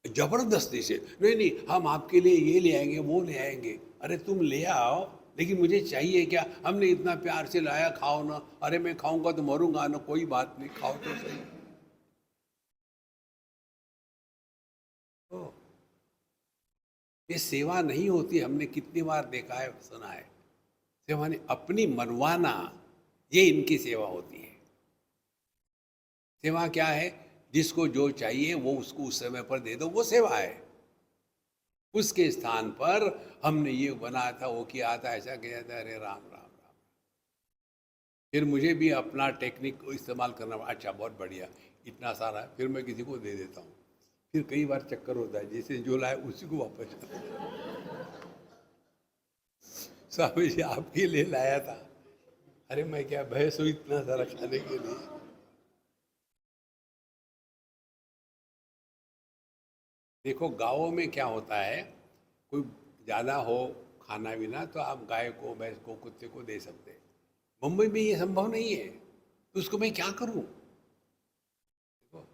जबरदस्ती से, नहीं नहीं हम आपके लिए ये ले आएंगे वो ले आएंगे। अरे तुम ले आओ, लेकिन मुझे चाहिए क्या? हमने इतना प्यार से लाया, खाओ ना। अरे मैं खाऊंगा तो मरूंगा ना, कोई बात नहीं, खाओ तो सही। तो ये सेवा नहीं होती। हमने कितनी बार देखा है, सुना है। सेवा ने अपनी मनवाना, ये इनकी सेवा होती है। सेवा क्या है? जिसको जो चाहिए वो उसको उस समय पर दे दो, वो सेवा है। उसके स्थान पर हमने ये बनाया था, वो किया था, ऐसा किया था, अरे राम राम राम। फिर मुझे भी अपना टेक्निक को इस्तेमाल करना, अच्छा बहुत बढ़िया, इतना सारा, फिर मैं किसी को दे देता हूँ। फिर कई बार चक्कर होता है, जैसे जो लाए उसी को वापस स्वामी जी आपके लिए लाया था, अरे मैं क्या भैंस हूँ इतना सारा खाने के लिए। देखो गाँवों में क्या होता है, कोई ज़्यादा हो खाना पीना तो आप गाय को, भैंस को, कुत्ते को दे सकते हैं। मुंबई में ये संभव नहीं है, तो उसको मैं क्या करूं? देखो,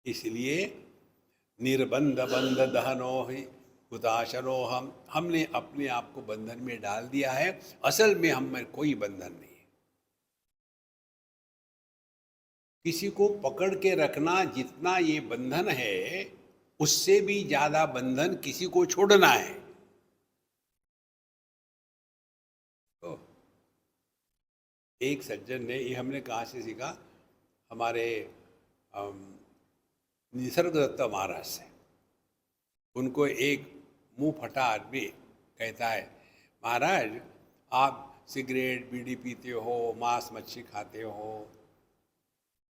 इसलिए निर्बंध बंध दहनो ही हुताशनो, हमने अपने आप को बंधन में डाल दिया है। असल में हम में कोई बंधन नहीं है। किसी को पकड़ के रखना जितना ये बंधन है, उससे भी ज्यादा बंधन किसी को छोड़ना है। तो एक सज्जन ने, ये हमने कहाँ से सीखा, हमारे निसर्ग दत्त महाराज से। उनको एक मुंह फटा आदमी कहता है, महाराज आप सिगरेट बीड़ी पीते हो, मांस मच्छी खाते हो,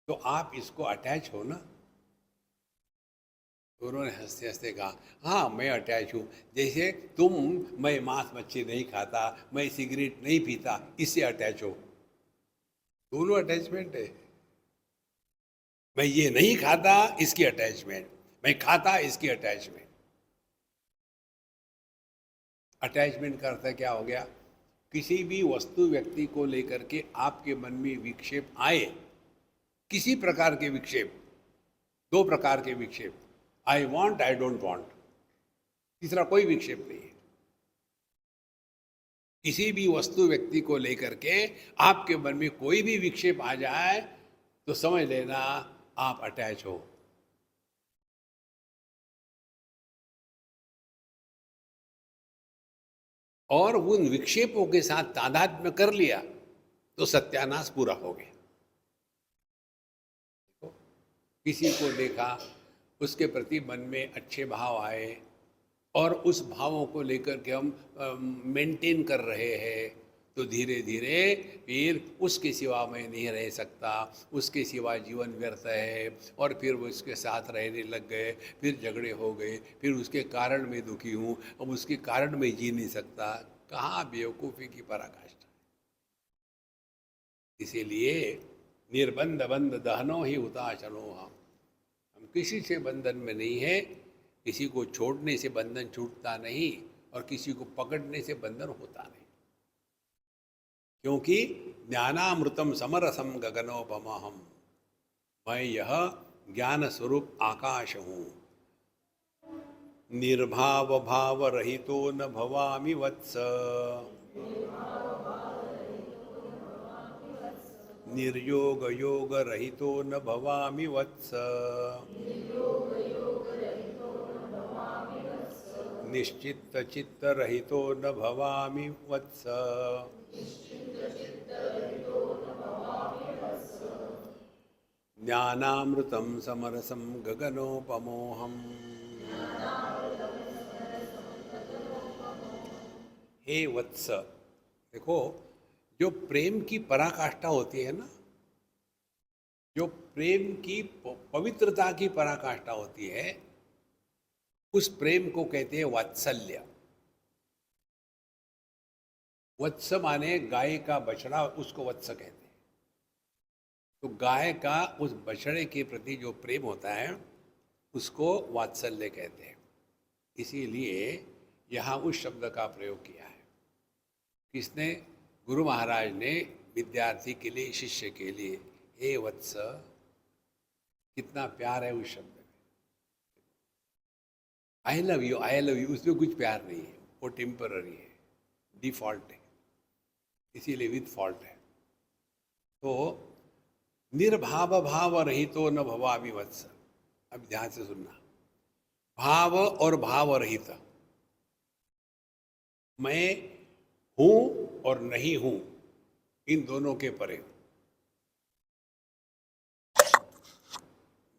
तो आप इसको अटैच हो ना? तो उन्होंने हंसते हंसते कहा, हाँ मैं अटैच हूँ, जैसे तुम, मैं मांस मच्छी नहीं खाता, मैं सिगरेट नहीं पीता, इससे अटैच हो। दोनों अटैचमेंट है। मैं ये नहीं खाता, इसकी अटैचमेंट, मैं खाता, इसकी अटैचमेंट। अटैचमेंट का अर्थ क्या हो गया? किसी भी वस्तु व्यक्ति को लेकर के आपके मन में विक्षेप आए, किसी प्रकार के विक्षेप, दो प्रकार के विक्षेप, I want, I don't want, तीसरा कोई विक्षेप नहीं है। किसी भी वस्तु व्यक्ति को लेकर के आपके मन में कोई भी विक्षेप आ जाए तो समझ लेना आप अटैच हो। और उन विक्षेपों के साथ तादात्म्य कर लिया तो सत्यानाश पूरा हो गया। किसी को देखा, उसके प्रति मन में अच्छे भाव आए और उस भावों को लेकर के हम मेंटेन कर रहे हैं, तो धीरे धीरे फिर उसके सिवा मैं नहीं रह सकता, उसके सिवा जीवन व्यर्थ है, और फिर वो उसके साथ रहने लग गए, फिर झगड़े हो गए, फिर उसके कारण मैं दुखी हूँ, अब उसके कारण मैं जी नहीं सकता। कहाँ बेवकूफ़ी की पराकाष्ठा। इसीलिए निर्बंध बंध दहनो ही हुताशनो, हम किसी से बंधन में नहीं है। किसी को छोड़ने से बंधन छूटता नहीं और किसी को पकड़ने से बंधन होता नहीं, क्योंकि ज्ञानामृतम समरसम गगनोपमहम, मैं यह ज्ञान स्वरूप आकाश हूँ। निर्भाव भाव रहितो न भवामि वत्स, निर्योग योग रहितो न भवामि वत्स, निश्चित चित्त रहितो न भवामि वत्स, ज्ञानामृतम समरसम गगनोपमोहम। हे वत्स, देखो जो प्रेम की पराकाष्ठा होती है ना, जो प्रेम की पवित्रता की पराकाष्ठा होती है, उस प्रेम को कहते हैं वात्सल्य। वत्स माने गाय का बछड़ा, उसको वत्स कहते हैं। तो गाय का उस बछड़े के प्रति जो प्रेम होता है उसको वात्सल्य कहते हैं। इसीलिए यहाँ उस शब्द का प्रयोग किया है। किसने? गुरु महाराज ने विद्यार्थी के लिए, शिष्य के लिए, हे वत्स, कितना प्यार है उस शब्द में। आई love you, I love you, उसमें कुछ प्यार नहीं है, वो टेम्पररी है, डिफॉल्ट है, इसीलिए विथ फॉल्ट है। तो निर्भाव भाव रहितो न भवामि वत्स, अब ध्यान से सुनना, भाव और भाव रहित, मैं हूं और नहीं हूं, इन दोनों के परे।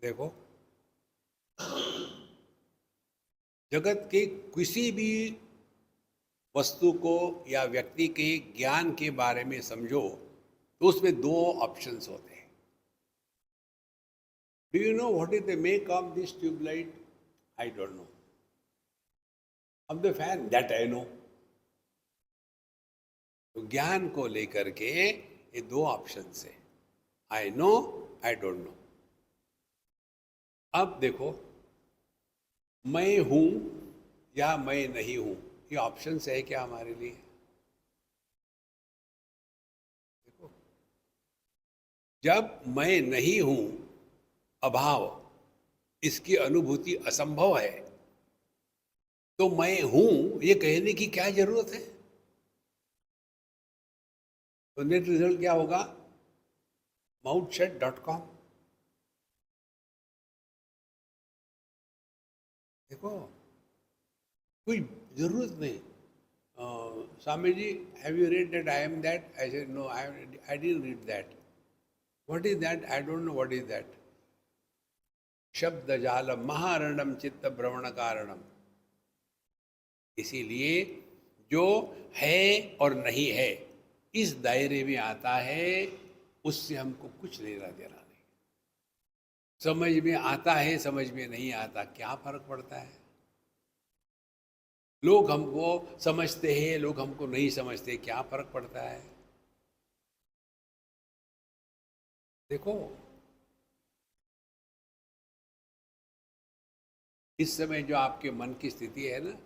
देखो जगत के किसी भी वस्तु को या व्यक्ति के ज्ञान के बारे में समझो तो उसमें दो ऑप्शंस होते हैं. Do you know what is the make of this tubelight? I don't know. Of the fan? That I know. तो ज्ञान को लेकर के ये दो ऑप्शंस है, I know, I don't know. अब देखो, मैं हूं या मैं नहीं हूं, ये ऑप्शंस है क्या हमारे लिए? देखो, जब मैं नहीं हूं, अभाव, इसकी अनुभूति असंभव है, तो मैं हूं ये कहने की क्या जरूरत है? तो नेट रिजल्ट क्या होगा? mouthshut.com. देखो, कोई जरूरत नहीं. Swami ji, have you read that I am that? I said no, I didn't read that. What is that? I don't know what is that. शब्द जालम महारणम चित्त भ्रमण कारणम. इसीलिए जो है और नहीं है इस दायरे में आता है, उससे हमको कुछ लेना देना नहीं. समझ में आता है, समझ में नहीं आता, क्या फर्क पड़ता है? लोग हमको समझते हैं, लोग हमको नहीं समझते, क्या फर्क पड़ता है? देखो, इस समय जो आपके मन की स्थिति है ना,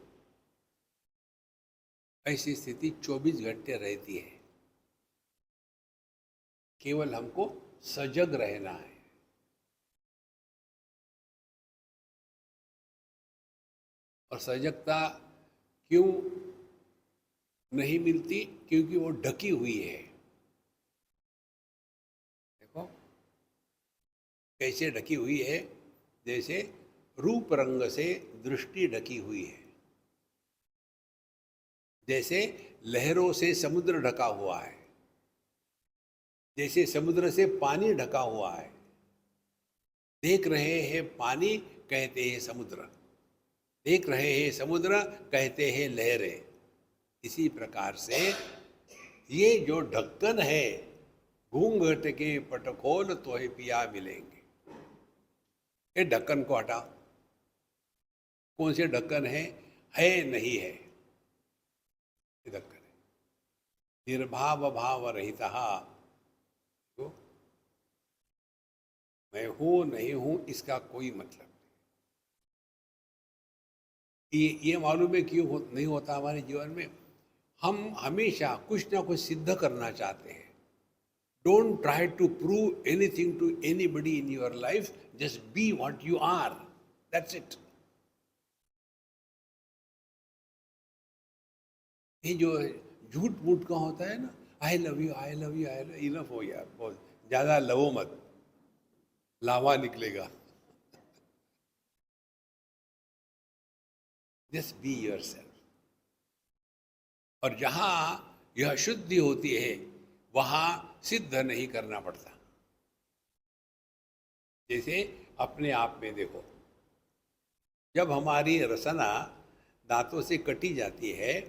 ऐसी स्थिति 24 घंटे रहती है. केवल हमको सजग रहना है. और सजगता क्यों नहीं मिलती? क्योंकि वो ढकी हुई है. देखो कैसे ढकी हुई है, जैसे रूप रंग से दृष्टि ढकी हुई है, जैसे लहरों से समुद्र ढका हुआ है, जैसे समुद्र से पानी ढका हुआ है. देख रहे हैं पानी, कहते हैं समुद्र. देख रहे हैं समुद्र, कहते हैं लहरें. इसी प्रकार से ये जो ढक्कन है, घूंघट के पटखोल तो है पिया मिलेंगे, ये ढक्कन को हटाओ. कौन से ढक्कन है नहीं है, ये ढक्कन है. निर्भाव भाव रहिता. तो मैं हूं नहीं हूं इसका कोई मतलब नहीं. ये मालूम है क्यों नहीं होता हमारे जीवन में? हम हमेशा कुछ ना कुछ सिद्ध करना चाहते हैं. Don't try to prove anything to anybody in your life, just be what you are, that's it. ये जो झूठ मूठ का होता है ना, I love you, I love you, I love, enough हो यार, बहुत ज्यादा लवो मत, लावा निकलेगा. Just be yourself. और जहां यह शुद्धि होती है, वहां सिद्ध नहीं करना पड़ता. जैसे अपने आप में देखो, जब हमारी रसना दांतों से कटी जाती है,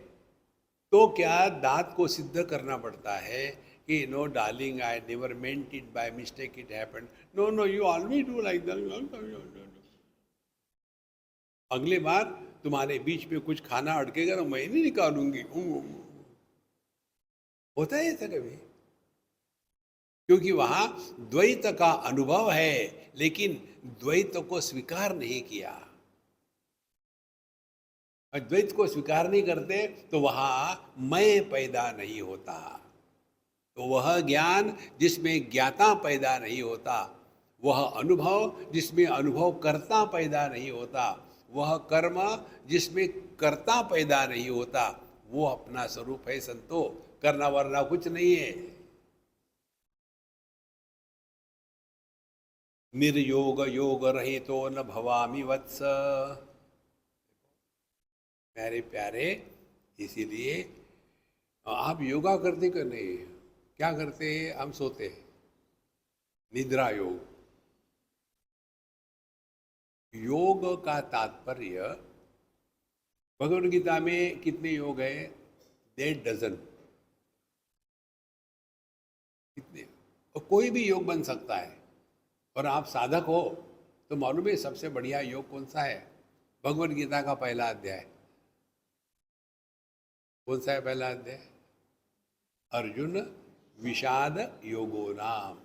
तो क्या दांत को सिद्ध करना पड़ता है कि no darling, I never meant it, by mistake it happened. No no, you always do like that. अगले बार तुम्हारे बीच में कुछ खाना अटकेगा तो मैं नहीं निकालूंगी. होता है ऐसा कभी? क्योंकि वहां द्वैत का अनुभव है, लेकिन द्वैत को स्वीकार नहीं किया. अद्वैत को स्वीकार नहीं करते तो वहां मैं पैदा नहीं होता. तो वह ज्ञान जिसमें ज्ञाता पैदा नहीं होता, वह अनुभव जिसमें अनुभव करता पैदा नहीं होता, वह कर्म जिसमें कर्ता पैदा नहीं होता, वो अपना स्वरूप है संतो. करना वरना कुछ नहीं है. निर्योग योग रहे तो न भवामी वत्स. प्यारे प्यारे, इसीलिए आप योगा करते कि नहीं? क्या करते हैं? हम सोते हैं. निद्रा योग. योग का तात्पर्य, भगवद गीता में कितने योग है? 8 डजन, कितने, और कोई भी योग बन सकता है। और आप साधक हो तो मालूम है सबसे बढ़िया योग कौन सा है? भगवत गीता का पहला अध्याय। कौन सा है पहला अध्याय? अर्जुन विषाद योगो नाम।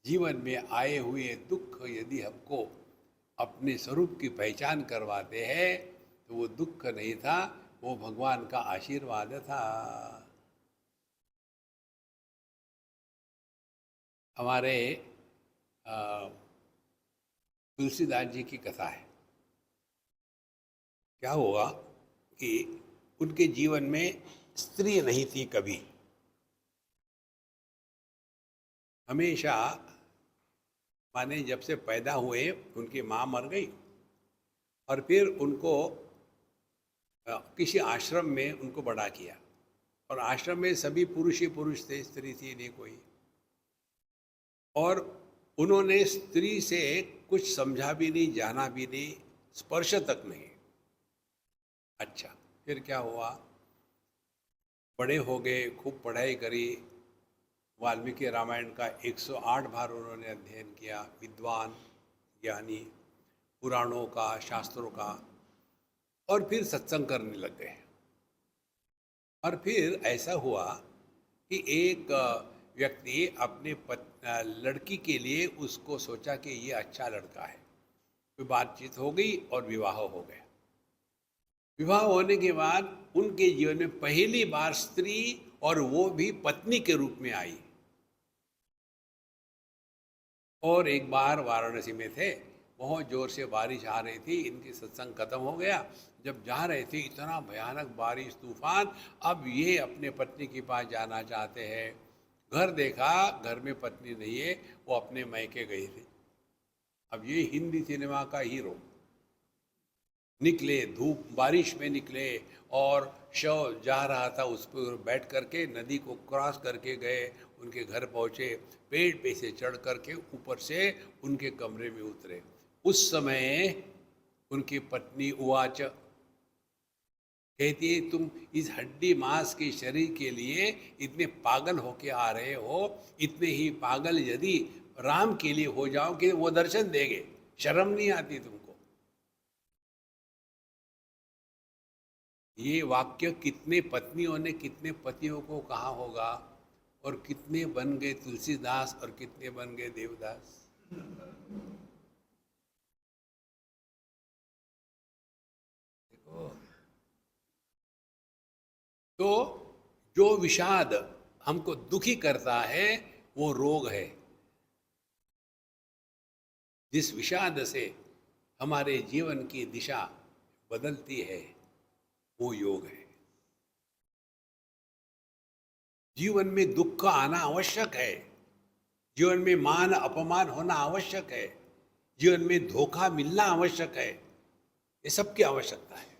जीवन में आए हुए दुख यदि हमको अपने स्वरूप की पहचान करवाते हैं तो वो दुख नहीं था, वो भगवान का आशीर्वाद था। हमारे तुलसीदास जी की कथा है। क्या हुआ कि उनके जीवन में स्त्री नहीं थी कभी। हमेशा माने जब से पैदा हुए उनकी माँ मर गई और फिर उनको किसी आश्रम में उनको बड़ा किया, और आश्रम में सभी पुरुष ही पुरुष थे, स्त्री थी नहीं कोई। और उन्होंने स्त्री से कुछ समझा भी नहीं, जाना भी नहीं, स्पर्श तक नहीं। अच्छा, फिर क्या हुआ? बड़े हो गए, खूब पढ़ाई करी, वाल्मीकि रामायण का 108 बार उन्होंने अध्ययन किया, विद्वान ज्ञानी, पुराणों का, शास्त्रों का, और फिर सत्संग करने लग गए। और फिर ऐसा हुआ कि एक व्यक्ति अपने लड़की के लिए उसको सोचा कि ये अच्छा लड़का है, फिर बातचीत हो गई और विवाह हो गया। विवाह होने के बाद उनके जीवन में पहली बार स्त्री, और वो भी पत्नी के रूप में आई। और एक बार वाराणसी में थे, बहुत जोर से बारिश आ रही थी, इनकी सत्संग खत्म हो गया, जब जा रहे थे इतना भयानक बारिश तूफान। अब ये अपने पत्नी के पास जाना चाहते हैं। घर देखा, घर में पत्नी नहीं है, वो अपने मैके गई थी। अब ये हिंदी सिनेमा का हीरो निकले, धूप बारिश में निकले, और शव जा रहा था, उस पर बैठ करके नदी को क्रॉस करके गए, उनके घर पहुँचे, पेड़ पे से चढ़ करके ऊपर से उनके कमरे में उतरे। उस समय उनकी पत्नी उवाच, कहती है तुम इस हड्डी मांस के शरीर के लिए इतने पागल होके आ रहे हो, इतने ही पागल यदि राम के लिए हो जाओ कि वो दर्शन देंगे, शर्म नहीं आती तुमको? ये वाक्य कितने पत्नियों ने कितने पतियों को कहा होगा, और कितने बन गए तुलसीदास और कितने बन गए देवदास। देखो, तो जो विषाद हमको दुखी करता है वो रोग है। जिस विषाद से हमारे जीवन की दिशा बदलती है वो योग है। जीवन में दुख आना आवश्यक है, जीवन में मान अपमान होना आवश्यक है, जीवन में धोखा मिलना आवश्यक है, ये सब की आवश्यकता है।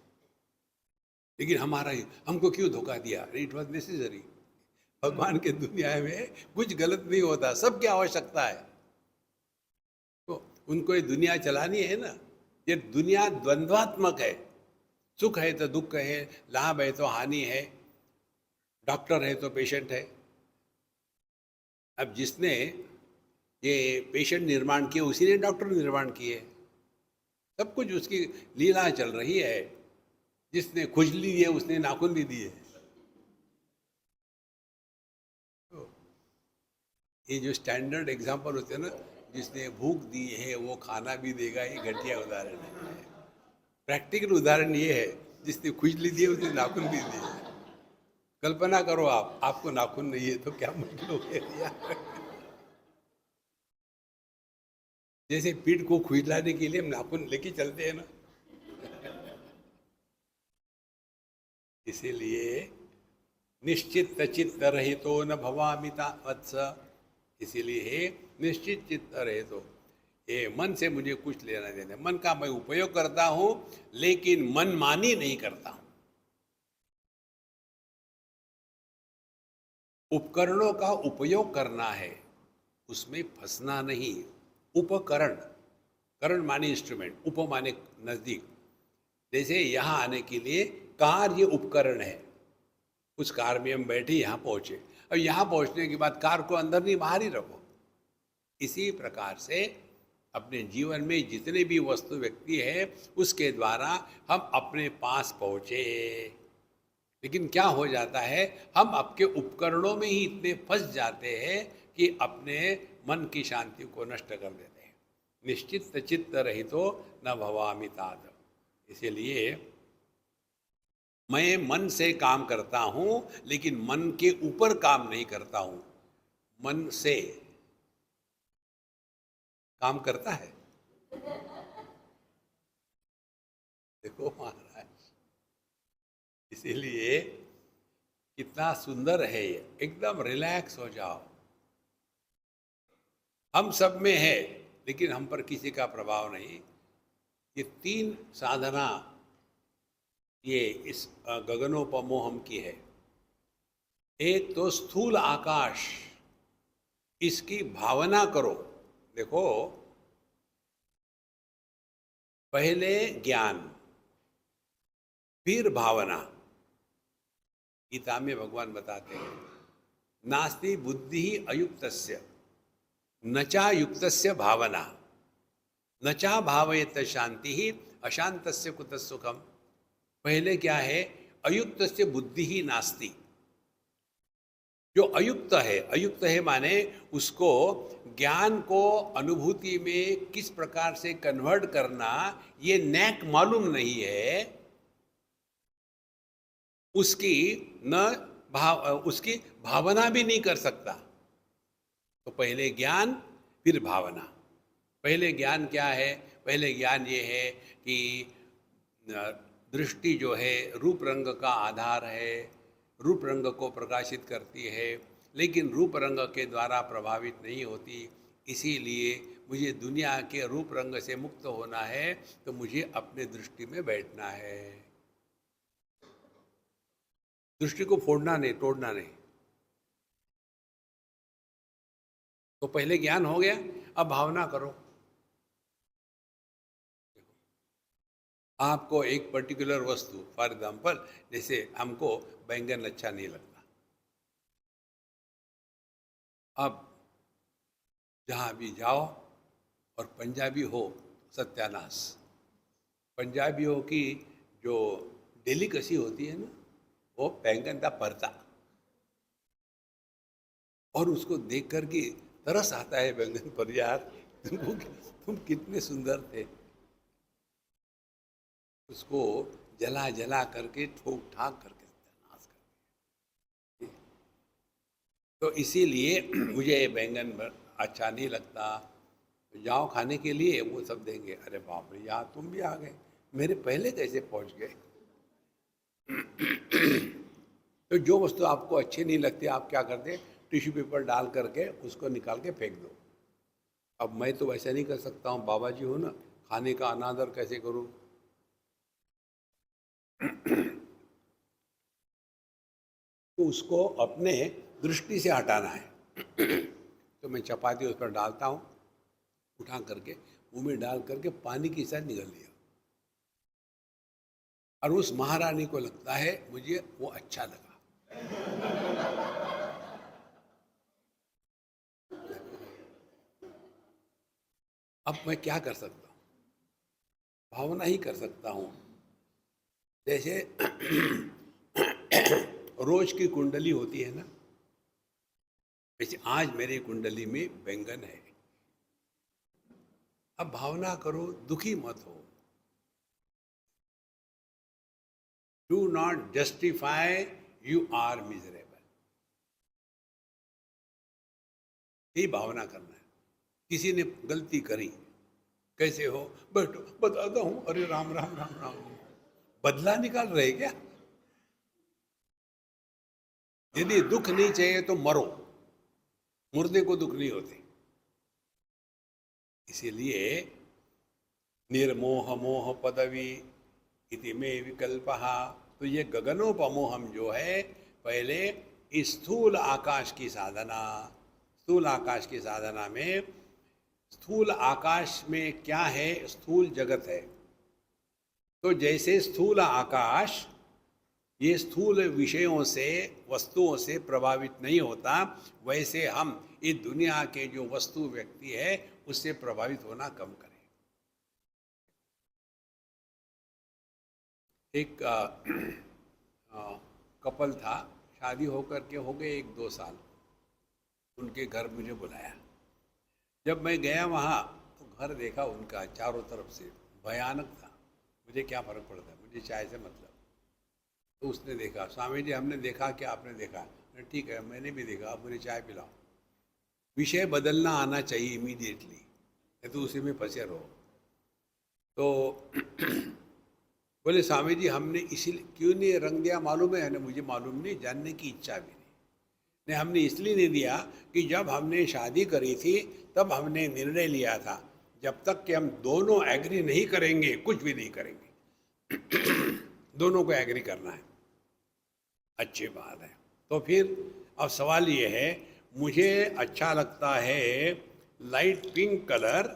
लेकिन हमको क्यों धोखा दिया? It was necessary. भगवान के दुनिया में कुछ गलत नहीं होता, सबकी आवश्यकता है। तो उनको ये दुनिया चलानी है ना। ये दुनिया द्वंद्वात्मक है, सुख है तो दुख है, लाभ है तो हानि है, डॉक्टर है तो पेशेंट है। अब जिसने ये पेशेंट निर्माण किए उसी ने डॉक्टर निर्माण किए, सब कुछ उसकी लीला चल रही है। जिसने खुजली दिए उसने नाखून भी दिए। तो ये जो स्टैंडर्ड एग्जाम्पल होते हैं ना, जिसने भूख दी है वो खाना भी देगा, ये घटिया उदाहरण है। प्रैक्टिकल उदाहरण ये है, जिसने खुजली दी है उसने नाखून भी दिए। कल्पना करो आपको नाखून नहीं है तो क्या मुश्किल हो गया। जैसे पीठ को खुजलाने के लिए हम नाखून लेके चलते हैं ना, इसीलिए निश्चित चित्त रहे तो न भवामिता वत्स। इसीलिए निश्चित चित्त रहे तो, ये मन से मुझे कुछ लेना देना, मन का मैं उपयोग करता हूं लेकिन मनमानी नहीं करता हूं। उपकरणों का उपयोग करना है, उसमें फंसना नहीं। उपकरण, करण माने इंस्ट्रूमेंट, उप माने नजदीक। जैसे यहां आने के लिए कार ये उपकरण है, उस कार में हम बैठे यहाँ पहुँचे, और यहाँ पहुँचने के बाद कार को अंदर नहीं बाहर ही रखो। इसी प्रकार से अपने जीवन में जितने भी वस्तु व्यक्ति है उसके द्वारा हम अपने पास पहुँचे। लेकिन क्या हो जाता है, हम आपके उपकरणों में ही इतने फंस जाते हैं कि अपने मन की शांति को नष्ट कर देते हैं। निश्चित चित्त रहितो न भवामि तात। इसीलिए मैं मन से काम करता हूं, लेकिन मन के ऊपर काम नहीं करता हूं। मन से काम करता है। देखो महाराज, इसीलिए कितना सुंदर है ये। एकदम रिलैक्स हो जाओ। हम सब में है, लेकिन हम पर किसी का प्रभाव नहीं। ये 3 साधना ये इस गगनोपमोहम की है। एक तो स्थूल आकाश, इसकी भावना करो। देखो, पहले ज्ञान, फिर भावना। गीता में भगवान बताते हैं, नास्ति बुद्धि अयुक्तस्य न चा युक्तस्य भावना न चा भावयत शांति ही अशांतस्य कुतः सुखम। पहले क्या है, अयुक्तस्य बुद्धि ही नास्ति। जो अयुक्त है माने उसको ज्ञान को अनुभूति में किस प्रकार से कन्वर्ट करना ये नैक मालूम नहीं है। उसकी भावना भी नहीं कर सकता। तो पहले ज्ञान फिर भावना। पहले ज्ञान क्या है? पहले ज्ञान ये है कि दृष्टि जो है रूप रंग का आधार है, रूप रंग को प्रकाशित करती है, लेकिन रूप रंग के द्वारा प्रभावित नहीं होती। इसीलिए मुझे दुनिया के रूप रंग से मुक्त होना है, तो मुझे अपने दृष्टि में बैठना है। दृष्टि को फोड़ना नहीं, तोड़ना नहीं। तो पहले ज्ञान हो गया, अब भावना करो। आपको एक पर्टिकुलर वस्तु, फॉर एग्जाम्पल जैसे हमको बैंगन अच्छा नहीं लगता, अब जहाँ भी जाओ और पंजाबी हो, सत्यानाश। पंजाबियों की जो डेलिकेसी होती है ना, वो बैंगन का भरता, और उसको देख कर के तरस आता है बैंगन पर। यार तुम कितने सुंदर थे। उसको जला जला करके ठोक ठाक करके नाश कर दिया। तो इसीलिए मुझे ये बैंगन अच्छा नहीं लगता। तो जाओ खाने के लिए, वो सब देंगे। अरे बाप रे, यार तुम भी आ गए, मेरे पहले कैसे पहुंच गए। तो जो वस्तु आपको अच्छी नहीं लगती, आप क्या करते? टिश्यू पेपर डाल करके उसको निकाल के फेंक दो। अब मैं तो वैसा नहीं कर सकता हूँ, बाबा जी हो ना, खाने का अनादर कैसे करूँ। तो उसको अपने दृष्टि से हटाना है। तो मैं चपाती उस पर डालता हूँ, उठा करके मुंह में डाल करके पानी की साथ निगल लिया, और उस महारानी को लगता है मुझे वो अच्छा लगा। अब मैं क्या कर सकता हूँ? भावना ही कर सकता हूँ। जैसे रोज की कुंडली होती है ना, वैसे आज मेरी कुंडली में बैंगन है। अब भावना करो, दुखी मत हो। Do not justify, you are miserable. यही भावना करना है। किसी ने गलती करी, कैसे हो, बैठो बताता हूं। अरे राम राम राम राम, बदला निकाल रहे क्या? यदि दुख नहीं चाहिए तो मरो, मुर्दे को दुख नहीं होते। इसीलिए निर्मोह मोह पदवी इति में विकल्पहा। तो ये गगनोपमोहम जो है, पहले स्थूल आकाश की साधना। स्थूल आकाश की साधना में, स्थूल आकाश में क्या है? स्थूल जगत है। तो जैसे स्थूल आकाश ये स्थूल विषयों से, वस्तुओं से प्रभावित नहीं होता, वैसे हम इस दुनिया के जो वस्तु व्यक्ति है उससे प्रभावित होना कम करें। एक कपल था, शादी होकर के हो गए 1-2 साल, उनके घर मुझे बुलाया। जब मैं गया वहाँ तो घर देखा उनका चारों तरफ से भयानक था। मुझे क्या फ़र्क पड़ता है, मुझे चाय से मतलब। तो उसने देखा, स्वामी जी हमने देखा कि आपने देखा। ठीक है, मैंने भी देखा, आप मुझे चाय पिलाओ। विषय बदलना आना चाहिए इमीडिएटली, नहीं तो उसी में फंसे रहो। तो बोले स्वामी जी हमने इसीलिए क्यों नहीं रंग दिया मालूम है? मुझे मालूम नहीं, जानने की इच्छा भी नहीं। हमने इसलिए नहीं दिया कि जब हमने शादी करी थी तब हमने निर्णय लिया था, जब तक कि हम दोनों एग्री नहीं करेंगे कुछ भी नहीं करेंगे। दोनों को एग्री करना है। अच्छी बात है। तो फिर अब सवाल ये है, मुझे अच्छा लगता है लाइट पिंक कलर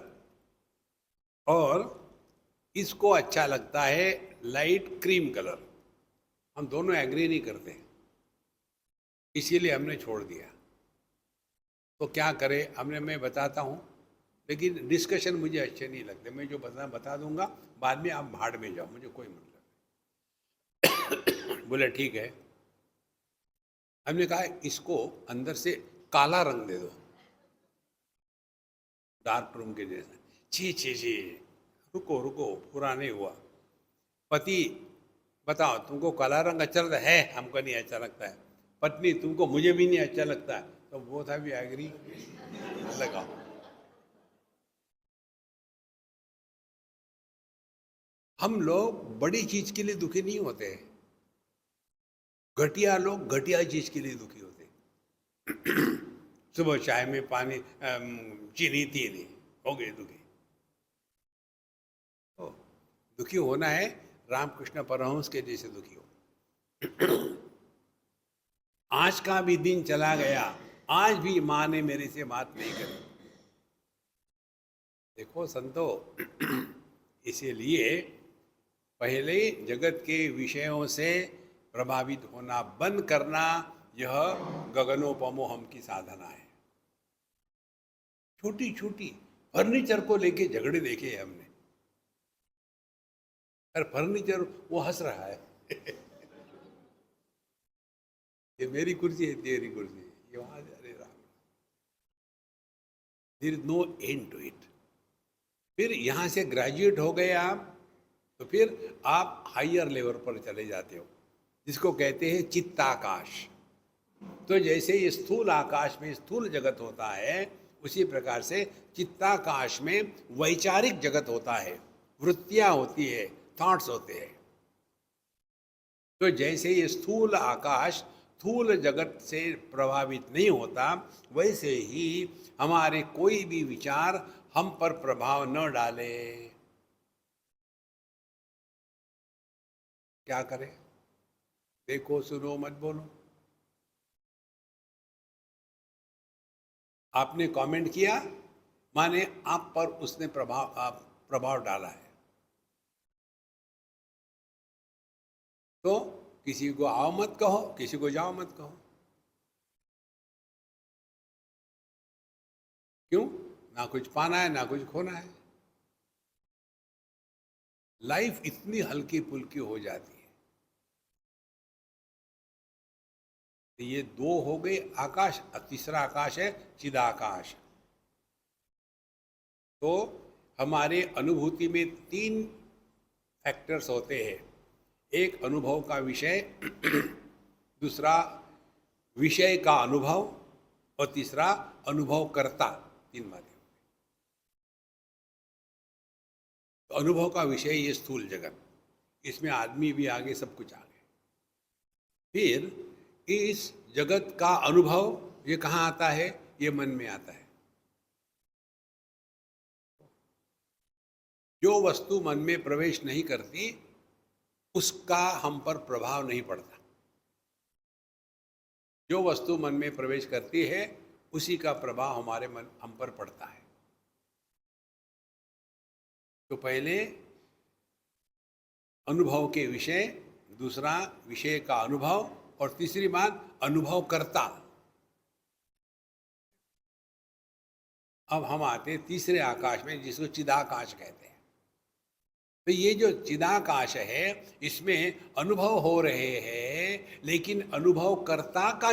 और इसको अच्छा लगता है लाइट क्रीम कलर। हम दोनों एग्री नहीं करते, इसीलिए हमने छोड़ दिया। तो क्या करें? मैं बताता हूँ, लेकिन डिस्कशन मुझे अच्छे नहीं लगते। मैं जो बता दूंगा, बाद में आप भाड़ में जाओ, मुझे कोई मतलब नहीं। बोले ठीक है। हमने कहा इसको अंदर से काला रंग दे दो, डार्क रूम के जैसा। छी छी छी, रुको रुको, पूरा नहीं हुआ। पति, बताओ तुमको काला रंग अच्छा लगता है? हमको नहीं अच्छा लगता है। पत्नी, तुमको, मुझे भी नहीं अच्छा लगता है। तो वो था भी एग्री लगाओ। हम लोग बड़ी चीज के लिए दुखी नहीं होते, घटिया लोग घटिया चीज के लिए दुखी होते। सुबह चाय में पानी चीनी थी नहीं, हो गए दुखी। तो दुखी होना है रामकृष्ण परमहंस के जैसे दुखी हो। आज का भी दिन चला गया, आज भी माँ ने मेरे से बात नहीं करी। देखो संतो, इसीलिए पहले जगत के विषयों से प्रभावित होना बंद करना, यह गगनोपमोहम की साधना है। छोटी छोटी फर्नीचर को लेके झगड़े देखे हैं हमने। और फर्नीचर, वो हंस रहा है। ये मेरी कुर्सी है, तेरी कुर्सी है, ये वहां, अरे Ram, there is no end to it. फिर यहां से ग्रेजुएट हो गए आप, तो फिर आप हायर लेवल पर चले जाते हो, जिसको कहते हैं चित्ताकाश। तो जैसे ये स्थूल आकाश में स्थूल जगत होता है, उसी प्रकार से चित्ताकाश में वैचारिक जगत होता है, वृत्तियां होती है, थॉट्स होते हैं। तो जैसे ये स्थूल आकाश स्थूल जगत से प्रभावित नहीं होता, वैसे ही हमारे कोई भी विचार हम पर प्रभाव न डाले। क्या करें? देखो सुनो मत बोलो। आपने कमेंट किया, माने आप पर उसने प्रभाव डाला है। तो किसी को आओ मत कहो, किसी को जाओ मत कहो। क्यों? ना कुछ पाना है, ना कुछ खोना है। लाइफ इतनी हल्की फुल्की हो जाती है। तो ये दो हो गए आकाश, और तीसरा आकाश है चिदाकाश। तो हमारे अनुभूति में 3 फैक्टर्स होते हैं। एक अनुभव का विषय, दूसरा विषय का अनुभव, और तीसरा अनुभव करता। 3 बातें। तो अनुभव का विषय ये स्थूल जगत, इसमें आदमी भी आगे, सब कुछ आगे। फिर इस जगत का अनुभव ये कहाँ आता है? ये मन में आता है। जो वस्तु मन में प्रवेश नहीं करती, उसका हम पर प्रभाव नहीं पड़ता। जो वस्तु मन में प्रवेश करती है, उसी का प्रभाव हमारे मन, हम पर पड़ता है। तो पहले अनुभव के विषय, दूसरा विषय का अनुभव, और तीसरी बात अनुभव करता। अब हम आते हैं तीसरे आकाश में, जिसको चिदाकाश कहते हैं। तो ये जो चिदाकाश है, इसमें अनुभव हो रहे हैं, लेकिन अनुभव कर्ता का